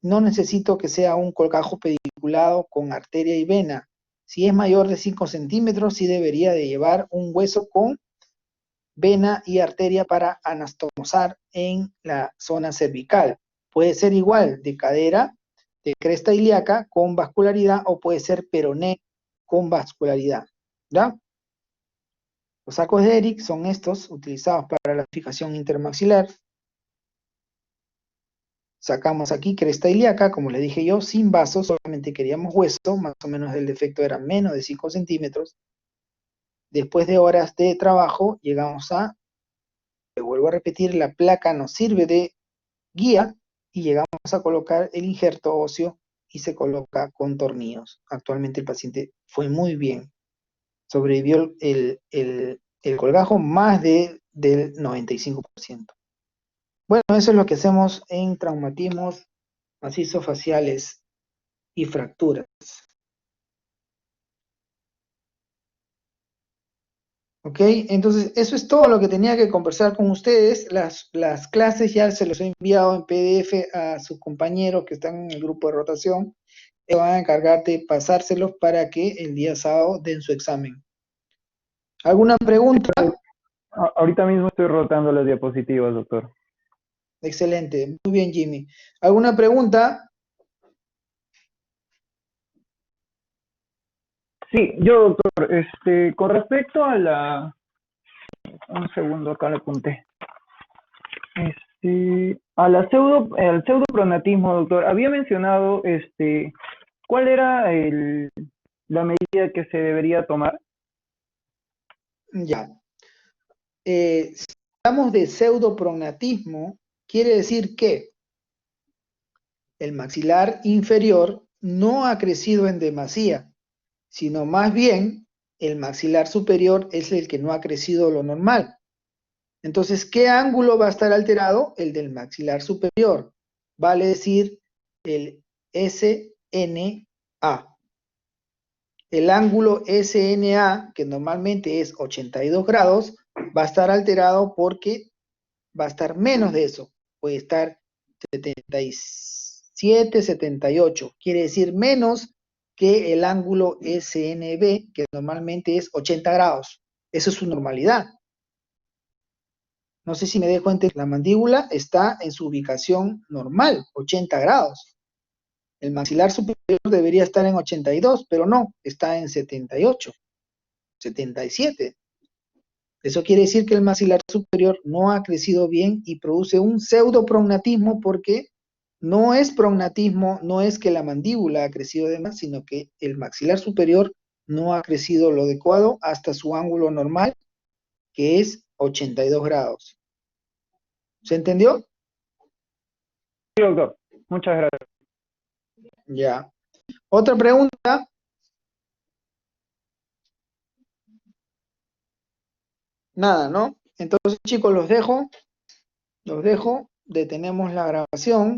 no necesito que sea un colgajo pediculado con arteria y vena. Si es mayor de 5 centímetros, sí debería de llevar un hueso con vena y arteria para anastomosar en la zona cervical. Puede ser igual de cadera, de cresta ilíaca con vascularidad o puede ser peroné con vascularidad, ¿ya? Los sacos de Eric son estos, utilizados para la fijación intermaxilar. Sacamos aquí cresta ilíaca, como les dije yo, sin vasos, solamente queríamos hueso, más o menos el defecto era menos de 5 centímetros. Después de horas de trabajo, llegamos a, le vuelvo a repetir, la placa nos sirve de guía y llegamos a colocar el injerto óseo y se coloca con tornillos. Actualmente el paciente fue muy bien. Sobrevivió el colgajo más del 95%. Bueno, eso es lo que hacemos en traumatismos macizo-faciales y fracturas. ¿Ok? Entonces, eso es todo lo que tenía que conversar con ustedes. Las clases ya se los he enviado en PDF a sus compañeros que están en el grupo de rotación. van a encargar de pasárselos para que el día sábado den su examen. ¿Alguna pregunta? Ahorita mismo estoy rotando las diapositivas, doctor. Excelente, muy bien, Jimmy. ¿Alguna pregunta? Sí, yo, doctor, con respecto a un segundo, acá le apunté. Al pseudopronatismo, doctor, había mencionado, ¿cuál era la medida que se debería tomar? Ya. Si hablamos de pseudoprognatismo, quiere decir que el maxilar inferior no ha crecido en demasía, sino más bien el maxilar superior es el que no ha crecido lo normal. Entonces, ¿qué ángulo va a estar alterado? El del maxilar superior, vale decir el SNA. El ángulo SNA, que normalmente es 82 grados, va a estar alterado porque va a estar menos de eso, puede estar 77, 78, quiere decir menos que el ángulo SNB, que normalmente es 80 grados. Eso es su normalidad. No sé si me dejo entender, la mandíbula está en su ubicación normal, 80 grados. El maxilar superior debería estar en 82, pero no, está en 78, 77. Eso quiere decir que el maxilar superior no ha crecido bien y produce un pseudoprognatismo porque no es prognatismo, no es que la mandíbula ha crecido de más, sino que el maxilar superior no ha crecido lo adecuado hasta su ángulo normal, que es 82 grados. ¿Se entendió? Sí, doctor. Muchas gracias. Ya. ¿Otra pregunta? Nada, ¿no? Entonces, chicos, los dejo, detenemos la grabación.